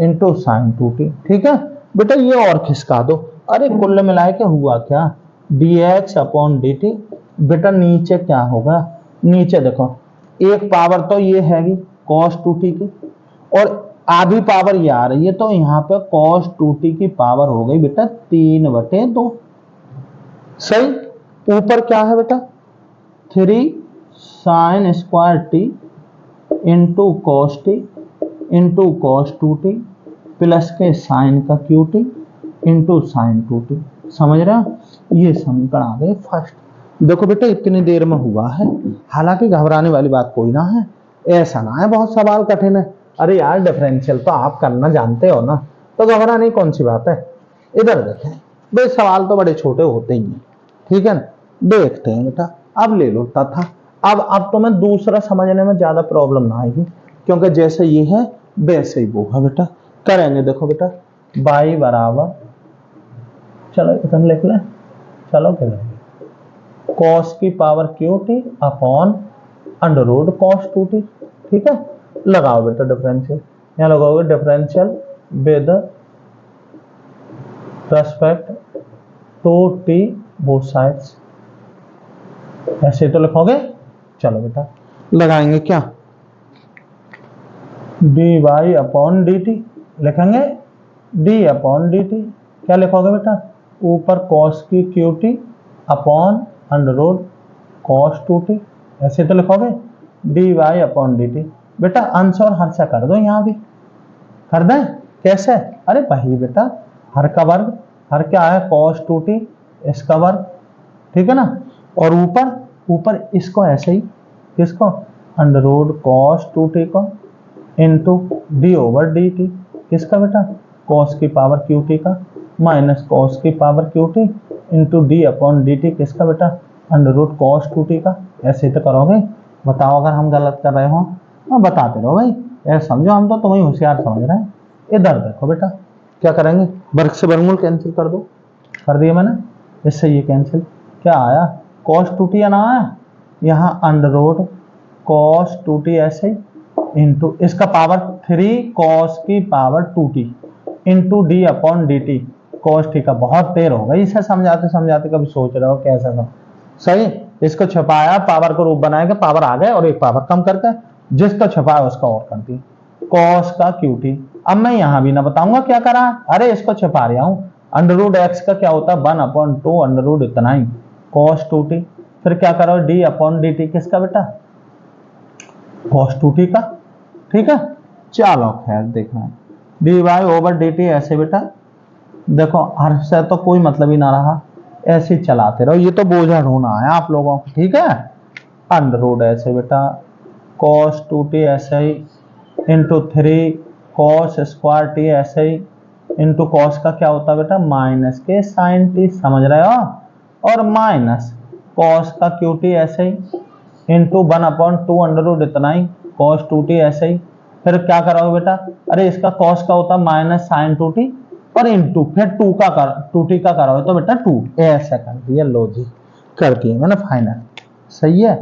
into sign to T. ठीक है बेटा, ये और खिसका दो। अरे कुल मिलाए के हुआ क्या, dx अपॉन dt। बेटा नीचे क्या होगा, नीचे देखो एक पावर तो ये हैगी cos 2t की, और आधी पावर ये आ रही है, तो यहाँ पे cos 2t की पावर हो गई बेटा 3/2। सही। ऊपर क्या है बेटा, 3 sine square t into cos t into cos 2t plus के साइन का q t into sign 2t। समझ रहे हो, ये समीकरण आ गए फर्स्ट। देखो बेटा इतनी देर में हुआ है, हालांकि घबराने वाली बात कोई ना है, ऐसा ना है बहुत सवाल कठिन है। अरे यार डिफरेंशियल तो आप करना जानते हो ना, तो घबराने कौन सी बात है। इधर देखें भाई, सवाल तो बड़े छोटे होते ही हैं। ठीक है ना, देखते हैं बेटा। अब ले लो तथा। अब तुम्हें दूसरा समझने में ज्यादा प्रॉब्लम ना आएगी, क्योंकि जैसे ये है वैसे ही वो है बेटा। करेंगे देखो बेटा, y बराबर, चलो इधर लिख लें, चलो करेंगे cos की power q t upon under root cos 2t। ठीक है, लगाओ बेटा डिफरेंशियल, यहाँ लगाओगे differential with respect to t both sides, ऐसे तो लिखोगे। चलो बेटा लगाएंगे क्या, dy अपॉन dt लिखेंगे, d अपॉन dt। क्या लिखोगे बेटा, ऊपर cos की q t upon under root cos 2t, ऐसे तो लिखोगे, dy अपॉन dt। बेटा अंश और हर से कर दो, यहाँ भी कर दें। कैसे, अरे वही बेटा, हर का वर्ग, हर क्या है cos 2t, इसका वर्ग। ठीक है ना, और ऊपर इसको ऐसे ही, किसको, अंडर रूट cos 2t को into D over d T, किसका बेटा, cos की पावर क्यू टी का माइनस cos की power q t into d upon d T, किसका बेटा, अंडर रूट cos 2t का। ऐसे तो करोगे। बताओ अगर हम गलत कर रहे हो, हाँ बताते रहो भाई, ऐसा समझो हम तो तुम्हें होशियार समझ रहे हैं। इधर देखो बेटा, क्या करेंगे, वर्ग से वर्गमूल कैंसिल कर दो, कर दिया मैंने, इससे ये कैंसिल, क्या आया cos 2t ना आया, यहाँ अंडर रूट cos 2t ऐसे इंटू इसका पावर 3 cos की power 2t into d upon d T, cos t का। बहुत देर हो गई इसे समझाते समझाते, कभी सोच रहे हो कैसा था। सही, इसको छुपाया, पावर को रूप बनाएगा, पावर आ गए और एक पावर कम करके, जिसको छुपाया उसका और कर दी, cos का QT। अब मैं यहां भी ना बताऊंगा क्या करा, अरे इसको छुपा रहा हूं, अंडर रूट एक्स का क्या होता है 1/2 अंडर रूट इतना ही cos 2t। फिर क्या करो, डी अपॉन डी टी, किसका बेटा, cos 2t का। ठीक है, चलो खैर देखना, d y over d t ऐसे बेटा, देखो हर से तो कोई मतलब ही ना रहा, ऐसे ही चलाते रहो, ये तो बोझा ढूंढना है आप लोगों को। ठीक है, अंडर रूट ऐसे बेटा cos 2t ऐसे ही इंटू 3 cos स्क्वायर टी ऐसे ही इंटू cos का क्या होता है बेटा, माइनस के साइन टी, समझ रहे हो, और माइनस cos का QT ऐसे ही इंटू 1/2 अंडर रूट इतना ही cos 2t ऐसे ही। फिर क्या करोगे बेटा, अरे इसका cos का होता है माइनस साइन 2t और इंटू फिर 2t का करोगे तो बेटा 2, ऐसा कर दिया, लो जी कर दिया मैंने फाइनल। सही है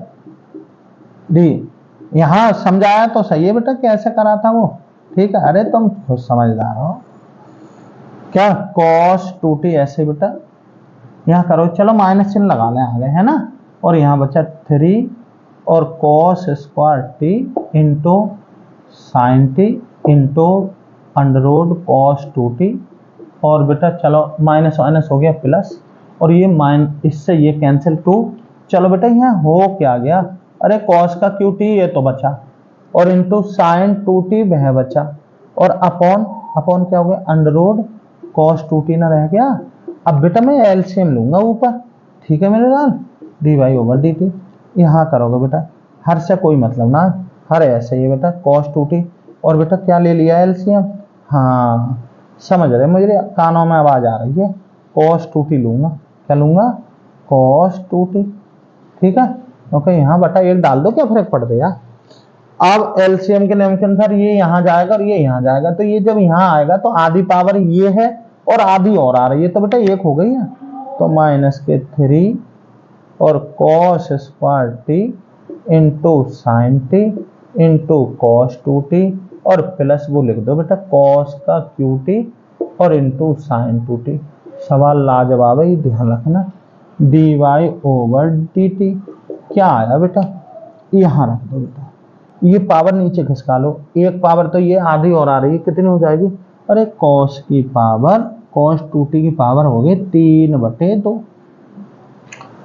डी, यहाँ समझाया तो सही है बेटा, कैसे करा था वो। ठीक है, अरे तुम खुद समझदार हो। क्या cos 2t ऐसे बेटा, यहाँ करो, चलो माइनस चिन्ह लगा लें आगे, है ना, और यहाँ बचा 3 और cos square t into sine t into under root cos 2t, और बेटा चलो माइनस माइनस हो गया प्लस, और ये इससे ये कैंसिल 2। चलो बेटा यहाँ हो क्या गया, अरे cos का QT ये तो बचा, और इंटू साइन 2t वह बचा, और अपॉन क्या हो गया, अंडर रूट cos 2t ना रह गया। अब बेटा मैं एलसीएम लूंगा ऊपर, ठीक है मेरे लाल, d y over d t. यहाँ करोगे बेटा, हर से कोई मतलब ना, हर ऐसे ही बेटा cos 2t, और बेटा क्या ले लिया एलसीएम, हाँ समझ रहे, मुझे कानों में आवाज आ रही है, cos 2t लूंगा, क्या लूंगा, cos 2t। ठीक है, ओके, यहाँ बटा 1 डाल दो, क्या फर्क पड़ गया। अब एलसीएम के नियम के अनुसार ये यहाँ जाएगा और ये यहाँ जाएगा, तो ये जब यहाँ आएगा तो आधी पावर ये है और आधी और आ रही है, तो बेटा 1 हो गई है, तो माइनस के 3 और cos square t into sine t into cos 2t और प्लस वो लिख दो बेटा कॉस का QT और इंटू साइन 2T। सवाल लाजवाब है, ये ध्यान रखना। dy/dt क्या आया बेटा, यहाँ रख दो बेटा, ये पावर नीचे खिसका लो, एक पावर तो ये आधी और आ रही है, कितनी हो जाएगी, अरे cos की पावर cos 2T की पावर हो गई 3/2।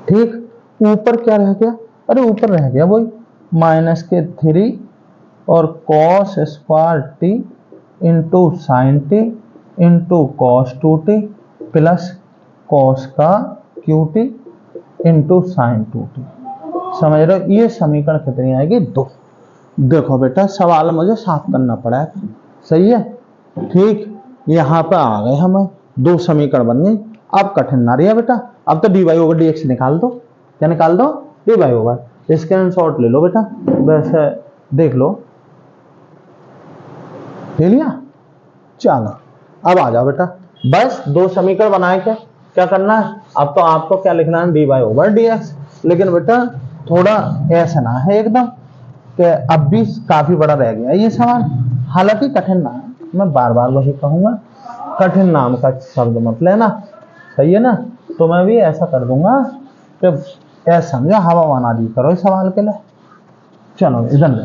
ठीक, ऊपर क्या रह गया, अरे ऊपर रह गया वही -3 और cos square t into sine t into cos 2t plus cos का QT इंटू साइन 2t। समझ रहे हो, ये समीकरण कितनी आएगी, 2। देखो बेटा सवाल मुझे साफ करना पड़ा है, सही है। ठीक, यहाँ पे आ गए हमें 2 समीकरण बन गए। अब कठिन ना रही बेटा, अब तो dy/dx निकाल दो। क्या निकाल दो, dy/, स्क्रीनशॉट ले लो बेटा, वैसे देख लो, ले लिया। चलो अब आ जाओ बेटा, बस 2 समीकरण बनाए के क्या करना है, अब तो आपको क्या लिखना है, dy/dx। लेकिन बेटा थोड़ा ऐसा ना है एकदम कि अब भी काफी बड़ा रह गया ये सवाल, हालांकि कठिन ना है, मैं बार बार वही कहूंगा, कठिन नाम का शब्द मत लेना, सही है ना। तो मैं भी ऐसा कर दूंगा कि ऐसा समझो हवा माना दी करो इस सवाल के लिए। चलो इधर ले,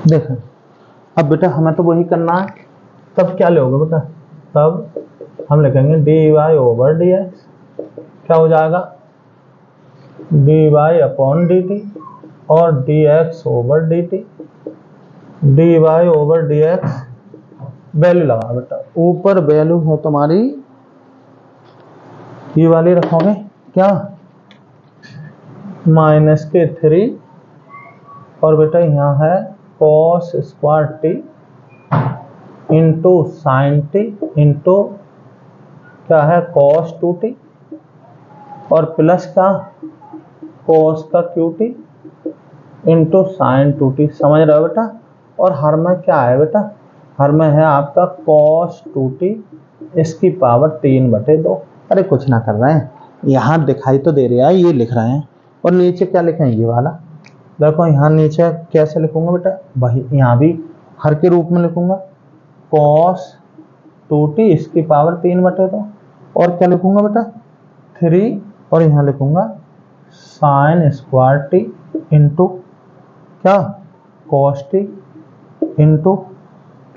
देखो अब बेटा हमें तो वही करना है, तब क्या लोगे बेटा, तब हम लिखेंगे dy/dx, क्या हो जाएगा dy/dt और dx/dt। dy/dx वैल्यू लगा बेटा, ऊपर वैल्यू है तुम्हारी ये वाली रखोगे क्या, -3 और बेटा यहाँ है cos square t into sine t into क्या है cos 2t और प्लस का cos का QT इंटू साइन 2t। समझ रहे हो बेटा, और हर में क्या है बेटा, हर में है आपका cos 2t इसकी पावर 3/2। अरे कुछ ना कर रहे हैं, यहाँ दिखाई तो दे रहा है, ये लिख रहे हैं, और नीचे क्या लिखे हैं ये वाला, देखो यहाँ नीचे कैसे लिखूंगा बेटा, वही यहाँ भी हर के रूप में लिखूंगा cos 2t इसकी पावर 3/2 और क्या लिखूंगा बेटा 3 और यहाँ लिखूंगा साइन स्क्वायर t इंटू क्या cos t इंटू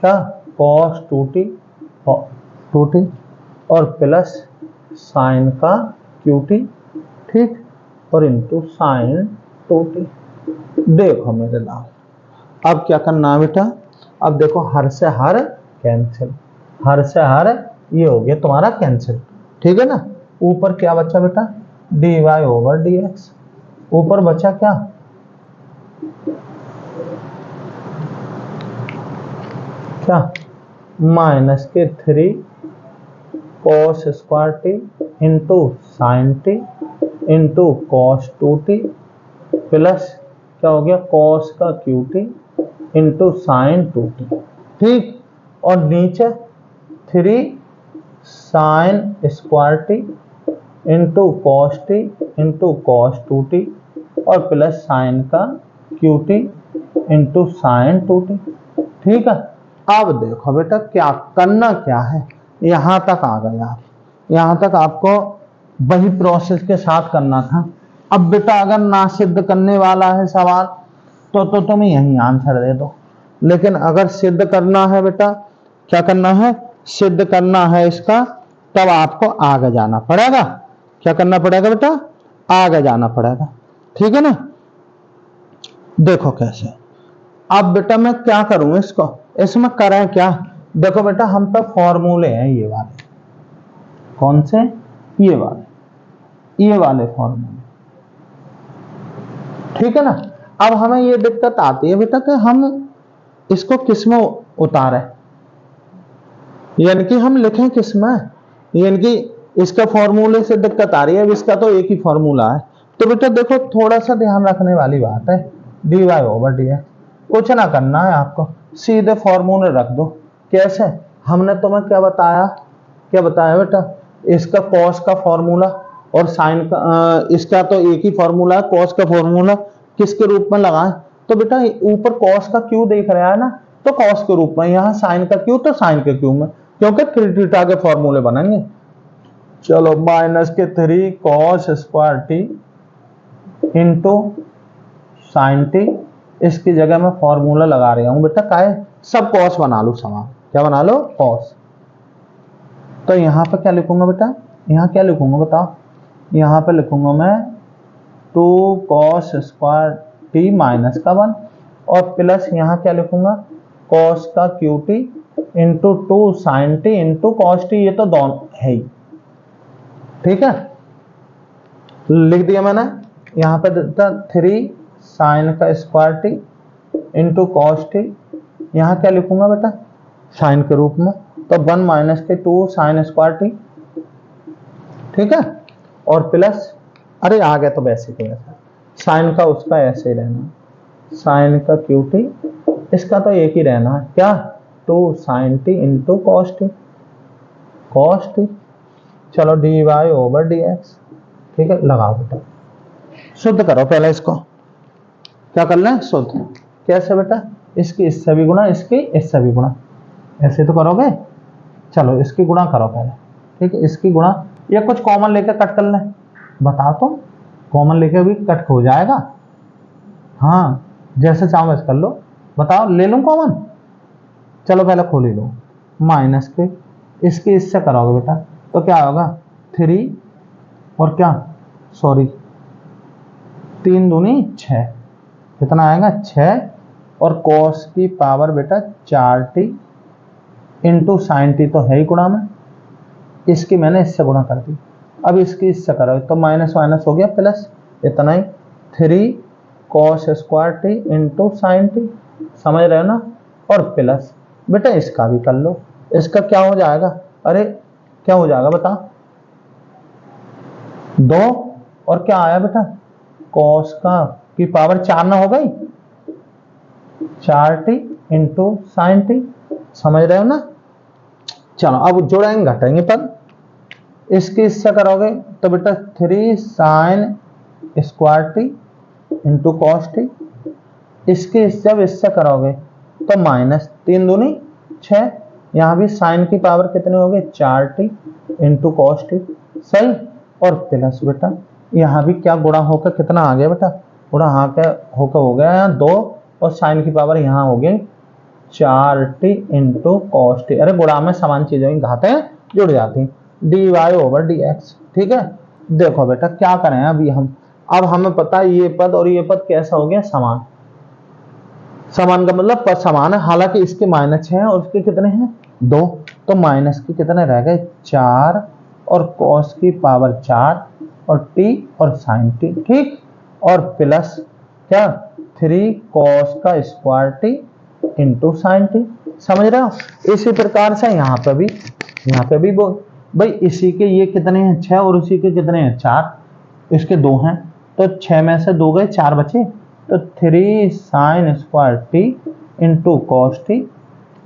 क्या cos 2t और प्लस साइन का QT, ठीक, और इंटू साइन 2t। देखो मेरे लाल, अब क्या करना है बेटा, अब देखो हर से हर कैंसिल, हर से हर ये हो गया तुम्हारा कैंसिल, ठीक है ना। ऊपर क्या बचा बेटा dy/dx, ऊपर बचा क्या क्या -3 cos square t into sine t into cos 2t plus क्या हो गया cos का QT इंटू साइन 2t, ठीक, और नीचे 3 sign square t into cos t into cos 2t और प्लस साइन का QT इंटू साइन 2t, ठीक है। अब देखो बेटा क्या करना क्या है, यहाँ तक आ गए आप, यहाँ तक आपको वही प्रोसेस के साथ करना था। अब बेटा अगर ना सिद्ध करने वाला है सवाल तो तुम यही आंसर दे दो, लेकिन अगर सिद्ध करना है बेटा, क्या करना है, सिद्ध करना है इसका, तब आपको आगे जाना पड़ेगा। क्या करना पड़ेगा बेटा, आगे जाना पड़ेगा, ठीक है ना। देखो कैसे, अब बेटा मैं क्या करूं इसको, इसमें करें क्या, देखो बेटा हम पे फॉर्मूले हैं ये वाले, कौन से, ये वाले फॉर्मूले, ठीक है ना। अब हमें ये दिक्कत आती है बेटा कि हम इसको किस में उतारें, यानी कि हम लिखें किस में, यानी कि इसका फॉर्मूले से दिक्कत आ रही है, अब इसका तो एक ही फॉर्मूला है। तो बेटा देखो थोड़ा सा ध्यान रखने वाली बात है, dy/dx, कुछ ना करना है आपको, सीधे फॉर्मूले रख दो। कैसे, हमने तुम्हें क्या बताया बेटा, इसका cos का फॉर्मूला और साइन का इसका तो एक ही फॉर्मूला है, कॉस का फॉर्मूला किसके रूप में लगाएं? तो बेटा ऊपर कॉस का क्यू देख रहा है ना, तो कॉस के रूप में, यहाँ साइन का क्यू तो साइन के क्यू में, क्योंकि 3 थीटा के फॉर्मूले बनेंगे। चलो माइनस के 3 cos square t into sine T, इसकी जगह मैं फॉर्मूला लगा रहा हूं बेटा, काय सब कॉस बना लो समान, क्या बना लो? कॉस। तो यहां पे क्या लिखूंगा बेटा? यहां क्या लिखूंगा बताओ? यहां पे लिखूंगा मैं 2 कॉस स्क्वायर टी माइनस का 1 और प्लस यहां क्या लिखूंगा? कॉस का q t into 2 sine t into cos t, ये तो दोनों है ही, ठीक है, लिख दिया मैंने। यहां पे देता 3 साइन का square t into cos T, यहां क्या लिखूंगा बेटा? साइन के रूप में, तो 1 माइनस के 2 साइन स्क्वायर टी, ठीक है, और प्लस, अरे आ गया तो वैसे ही साइन का उसका ऐसे ही रहना, साइन का क्यू टी, इसका तो एक ही रहना है, क्या? 2 sine t into cos t, cos t. चलो d y over d x, ठीक है, लगाओ बेटा, शुद्ध करो पहले इसको, क्या कर लें? शुद्ध। कैसे बेटा? इसकी इससे भी गुणा, इसकी इससे भी गुणा, ऐसे तो करोगे। चलो इसकी गुणा करो पहले, ठीक है, इसकी गुणा, या कुछ कॉमन लेकर कट कर लें, बताओ तो, कॉमन लेकर भी कट हो जाएगा, हाँ जैसे चाहो वैसे कर लो, बताओ ले लूं कॉमन? चलो पहले खोल ही लो, माइनस के इसकी इससे करोगे बेटा तो क्या होगा? 3 और क्या, सॉरी 3 दूनी 6, कितना आएगा? 6 और कॉस की पावर बेटा 4t इंटू साइन टी तो है ही गुणा में, इसकी मैंने इससे गुणा कर दी, अब इसकी इससे करो तो माइनस माइनस हो गया प्लस, इतना ही 3 cos square t into sine T, समझ रहे हो ना, और प्लस बेटा इसका भी कर लो, इसका क्या हो जाएगा? अरे क्या हो जाएगा बता? 2 और क्या आया बेटा? कॉस का की पावर 4 ना हो गई, 4t इंटू साइन टी, समझ रहे हो ना। चलो अब जोड़ेंगे घटाएंगे पद, इसकी इससे करोगे तो बेटा 3 sine square t into cos T, इसके जब इससे करोगे तो माइनस 3 दूनी 6, यहाँ भी साइन की पावर कितने हो गए? 4t इंटू कॉस टी, सही, और प्लस बेटा यहाँ भी क्या गुणा होकर कितना आ गया बेटा? गुणा होकर हो गया यहाँ 2 और साइन की पावर यहाँ हो गई 4t इंटू कॉस टी, अरे गुणा में समान चीजों की घातें जुड़ जाती, d y over d x, ठीक है। देखो बेटा क्या करें अभी हम, अब हमें पता है ये पद और ये पद कैसा हो गया? समान, समान का मतलब पद समान है, हालांकि इसके माइनस 6 और उसके कितने हैं? 2, तो माइनस के कितने रह गए? 4 और कॉस की पावर 4 और टी और साइन टी, ठीक, और प्लस क्या? 3 कॉस का square t into sine T, समझ रहे हो। इसी प्रकार से यहाँ पे भी भाई इसी के ये कितने हैं? 6 और उसी के कितने हैं? 4, इसके 2 हैं, तो 6 में से 2 गए, 4 बचे, तो 3 sine square t into cos T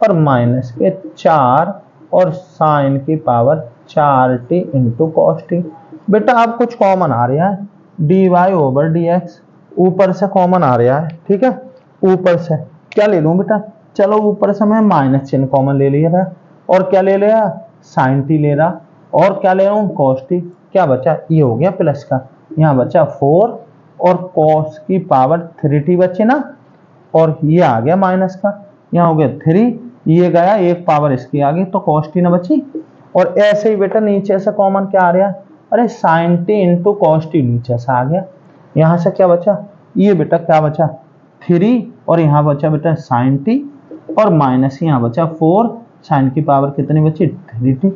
और माइनस के 4 और साइन की power 4t into cos T. बेटा अब कुछ कॉमन आ रहा है, d y over d x ऊपर से कॉमन आ रहा है, ठीक है, ऊपर से क्या ले लूं बेटा? चलो ऊपर से मैं माइनस चिन्ह कॉमन ले लिया, और क्या ले लिया? साइन टी ले रहा, और क्या ले रहा हूं? कॉस टी, क्या बचा? ये हो गया प्लस का, यहाँ बचा 4 और कॉस की पावर 3t बचे ना, और ये आ गया माइनस का, यहाँ हो गया 3, ये गया एक पावर इसकी आ गई तो कॉस टी ना बची, और ऐसे ही बेटा नीचे से कॉमन क्या आ रहा है? अरे sine t into cos t नीचे से आ गया, यहाँ से क्या बचा? ये बेटा क्या बचा? 3 और यहाँ बचा बेटा साइन टी और माइनस यहाँ बचा 4, साइन की पावर कितनी बची? 3t,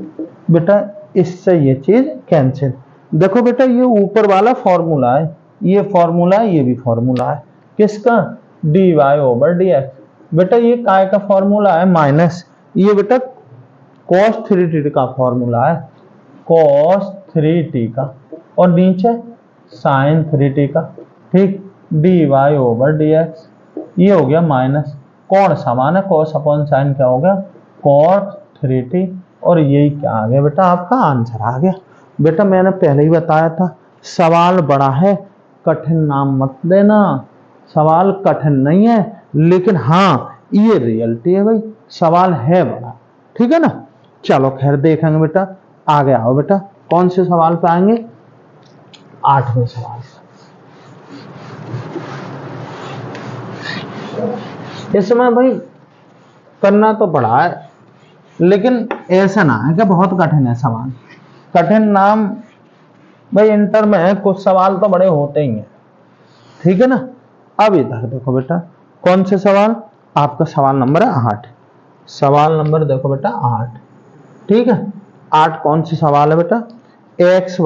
बेटा इससे ये चीज कैंसिल। देखो बेटा ये ऊपर वाला फॉर्मूला है, ये फॉर्मूला है, ये भी फॉर्मूला है, किसका? D y over d x. बेटा ये काय का फॉर्मूला है? माइनस, ये बेटा cos 3t का फॉर्मूला है, cos 3t का, और नीचे sin 3t का, ठीक, d y over d x, ये हो गया माइनस, कौन समान है? cos अपॉन sin क्या हो गया? cos 3t, और यही क्या आ गया बेटा? आपका आंसर आ गया। बेटा मैंने पहले ही बताया था, सवाल बड़ा है, कठिन नाम मत देना। सवाल कठिन नहीं है, लेकिन हाँ ये रियलिटी है भाई, सवाल है बड़ा, ठीक है ना। चलो खैर देखेंगे बेटा, आगे आओ बेटा, कौन से सवाल पे आएंगे, 8वें सवाल। इसमें भाई करना तो पड़ा है, लेकिन ऐसा ना है कि बहुत कठिन है सवाल। कठिन नाम भाई इंटर में कुछ सवाल तो बड़े होते ही हैं, ठीक है ना। अब इधर देखो बेटा, कौन से सवाल, आपका सवाल नंबर है 8। सवाल नंबर देखो बेटा 8, ठीक है। 8 कौन सी सवाल है बेटा, x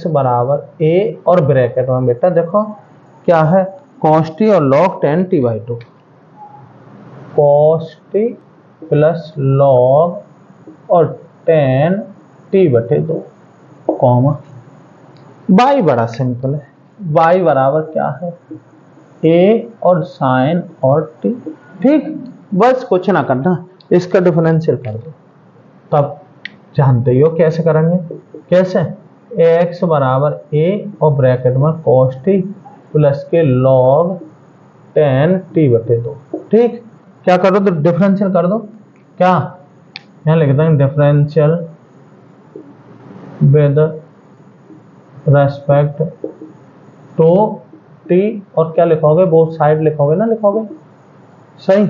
बराबर a और ब्रैकेट में बेटा देखो क्या है, cos t और log 10t/2, cos t plus log और 10t/2, कॉमा y बड़ा सिंपल है, y बराबर क्या है a और साइन और t, ठीक। बस कुछ ना करना, इसका डिफरेंशियल कर दो, तब जानते ही हो कैसे करेंगे। कैसे, x बराबर a और ब्रैकेट में cos t प्लस के log 10t/2, ठीक। क्या कर दो, तो डिफरेंशियल कर दो, क्या यहाँ लिख देंगे differential with respect to t, और क्या लिखोगे, बोथ साइड लिखोगे ना, लिखोगे सही,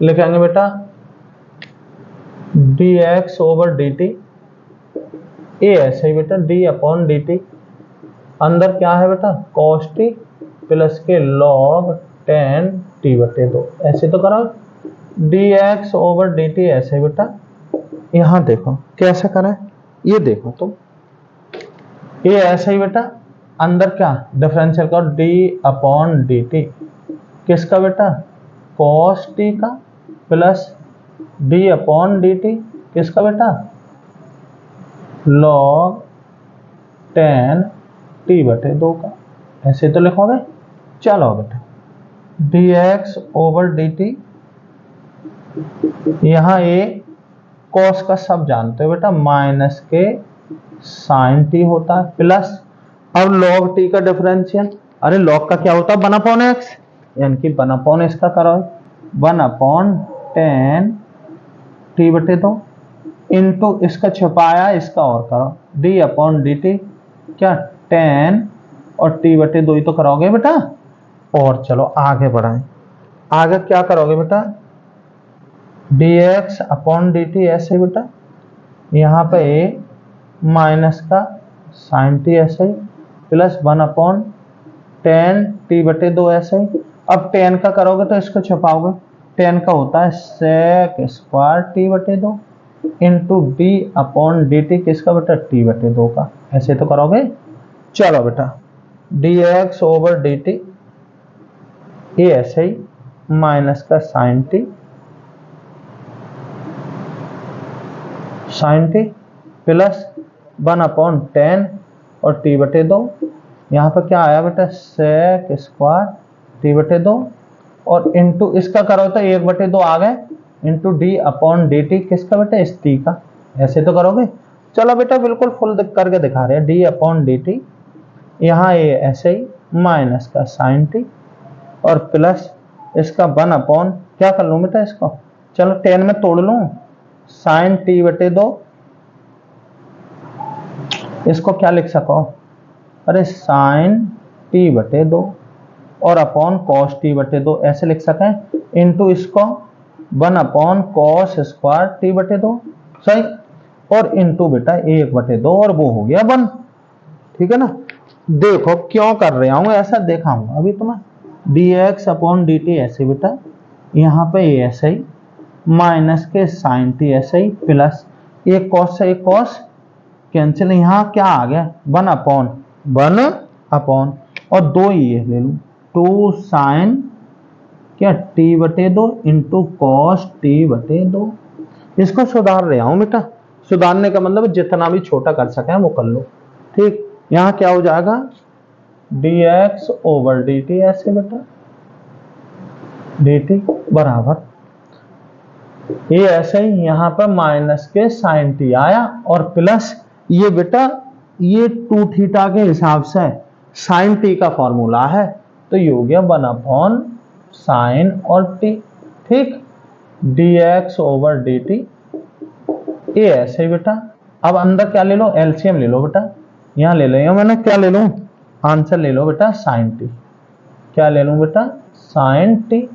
लिखेंगे बेटा dx ओवर dt, ए ऐसे ही बेटा d/dt, अंदर क्या है बेटा cos t प्लस के log 10t/2, ऐसे तो करो, dx ओवर dt ऐसे ही बेटा। यहां देखो कैसे करें, ये देखो तुम, ये ऐसे ही बेटा, अंदर क्या डिफरेंशियल करो d/dt, किसका बेटा cos t का प्लस d/dt किसका बेटा log 10t/2 का, ऐसे तो लिखोगे। चलो बेटा dx ओवर dt, यहां a cos का सब जानते हो बेटा, माइनस के sin t होता है, प्लस अब log t का डिफरेंशियल, अरे log का क्या होता है 1/x, यानी कि 1/, इसका करो 1/10t/2 इंटू इसका छुपाया, इसका और करो d/dt, क्या 10 और t/2 ही तो करोगे बेटा। और चलो आगे बढ़ाएं, आगे क्या करोगे बेटा, dx/dt ऐसे ही बेटा, यहाँ पे a माइनस का sin t ऐसे ही, प्लस 1/10t/2 ऐसे ही। अब 10 का करोगे तो इसको छुपाओगे, 10 का होता है sec² t/2 इंटू d/dt, किसका बेटा t/2 का, ऐसे तो करोगे। चलो बेटा dx ओवर dt, ये ऐसे ही माइनस का sin t प्लस 1/10 और t/2, यहाँ पर क्या आया बेटा sec² t/2, और इंटू इसका करो तो 1/2 आ गए, इंटू d/dt, किसका बेटा इस t का, ऐसे तो करोगे। चलो बेटा बिल्कुल फुल करके दिखा रहे हैं, d/dt, यहाँ ये ऐसे ही माइनस का sin t और प्लस इसका 1/, क्या कर लूँ बेटा इसको, चलो 10 में तोड़ लूँ, sin t/2, इसको क्या लिख सको, अरे sin t/2 और अपॉन cos t/2 ऐसे लिख सकें, इंटू इसको 1/cos² t/2, सही, और इंटू बेटा 1/2, और वो हो गया 1, ठीक है ना। देखो क्यों कर रहा हूं ऐसा, दिखाऊंगा अभी तुम्हें। dx/dt ऐसे बेटा, यहाँ पे ये ऐसे ही माइनस के sin t ऐसे ही, प्लस एक cos से एक cos कैंसिल, यहाँ क्या आ गया 1/1 और 2 ये ले लूं 2 sin क्या t/2 इंटू cos t/2। इसको सुधार रहा हूं बेटा, सुधारने का मतलब जितना भी छोटा कर सके वो कर लो, ठीक। यहाँ क्या हो जाएगा dx ओवर dt ऐसे बेटा, dt बराबर ये ऐसे ही यहाँ पर माइनस के साइन टी आया और प्लस ये बेटा ये 2 थीटा के हिसाब से साइन टी का फॉर्मूला है, तो ये हो गया 1 साइन और टी, ठीक, dx ओवर dt। ये ऐसे ही बेटा। अब अंदर क्या ले लो, एलसीएम ले लो बेटा, यहाँ ले लिया मैंने, क्या ले लूं, आंसर ले लो बेटा साइन टी। क्या ले लूं बेटा, साइन टी।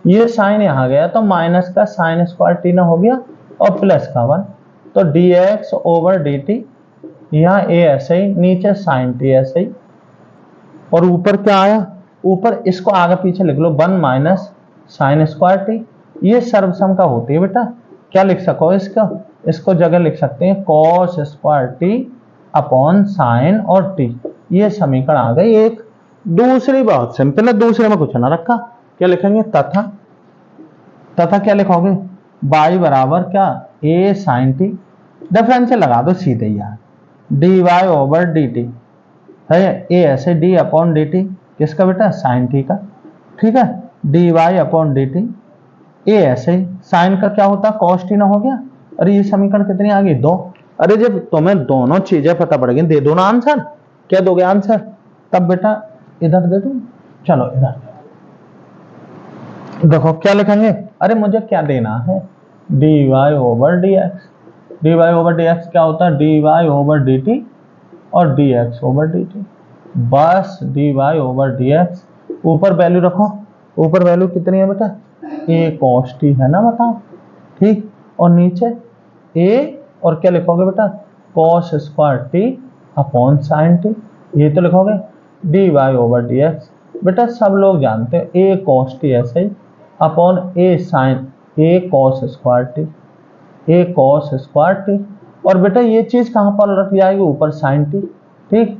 ये साइन यहाँ गया तो माइनस का साइन स्क्वायर टी ना हो गया और प्लस का 1, तो dx ओवर dt। यहाँ ए ऐसे ही, नीचे साइन टी ऐसे ही, और ऊपर क्या आया, ऊपर इसको आगे पीछे लिख लो 1 माइनस साइन स्क्वायर टी। ये सर्वसम का होती है बेटा, क्या लिख सको इसको जगह लिख सकते हैं cos square T upon sine और टी। ये समीकरण आ गई एक। दूसरी बहुत सिंपल है, दूसरे में कुछ ना रखा, क्या लिखेंगे, तथा क्या लिखोगे, y बराबर क्या, a साइन टी, डिफरेंशियल लगा दो सीधे यार, dy ओवर dt है, a ऐसे d अपॉन dt, किसका बेटा, साइन टी का, ठीक है, dy अपॉन dt। ए ऐसे ही, साइन का क्या होता है, कॉस टी ना हो गया। अरे ये समीकरण कितनी आ गई, 2। अरे जब तुम्हें दोनों चीजें पता पड़ गई, दे दो ना आंसर, क्या दोगे आंसर, तब बेटा इधर दे दो, चलो इधर देखो क्या लिखेंगे, अरे मुझे क्या देना है, dy over dx। dy over dx क्या होता है, dy ओवर dt और dx ओवर dt, बस dy ओवर dx। ऊपर वैल्यू रखो, ऊपर वैल्यू कितनी है बेटा, a cos t है ना, बताओ, ठीक, और नीचे a, और क्या लिखोगे बेटा, cos square t upon sine t, ये तो लिखोगे dy ओवर dx। बेटा सब लोग जानते हैं a cos t ऐसे ही upon a sine a cos square t, a cos square t, और बेटा ये चीज कहां पर रख जाएगी, ऊपर साइन t, ठीक,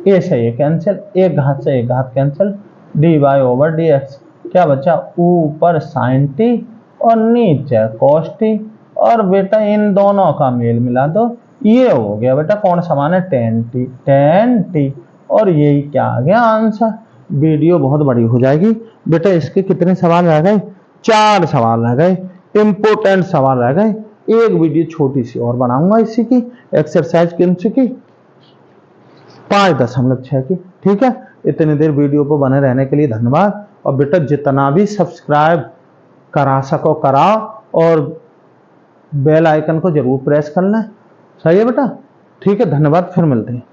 a से a कैंसिल, एक घात से एक घात कैंसिल, dy ओवर dx क्या बचा, ऊपर साइन t और नीचे cos t, और बेटा इन दोनों का मेल मिला दो, ये हो गया बेटा कौन समान है, tan t, और यही क्या आ गया आंसर। वीडियो बहुत बड़ी हो जाएगी बेटा, इसके कितने सवाल रह गए, 4 सवाल रह गए, इंपोर्टेंट सवाल रह गए। एक वीडियो छोटी सी और बनाऊंगा इसी की, एक्सरसाइज की 5.6 की, ठीक है। इतनी देर वीडियो पर बने रहने के लिए धन्यवाद, और बेटा जितना भी सब्सक्राइब करा सको कराओ, और बेल आइकन को जरूर प्रेस कर लें, सही है बेटा, ठीक है, धन्यवाद, फिर मिलते हैं।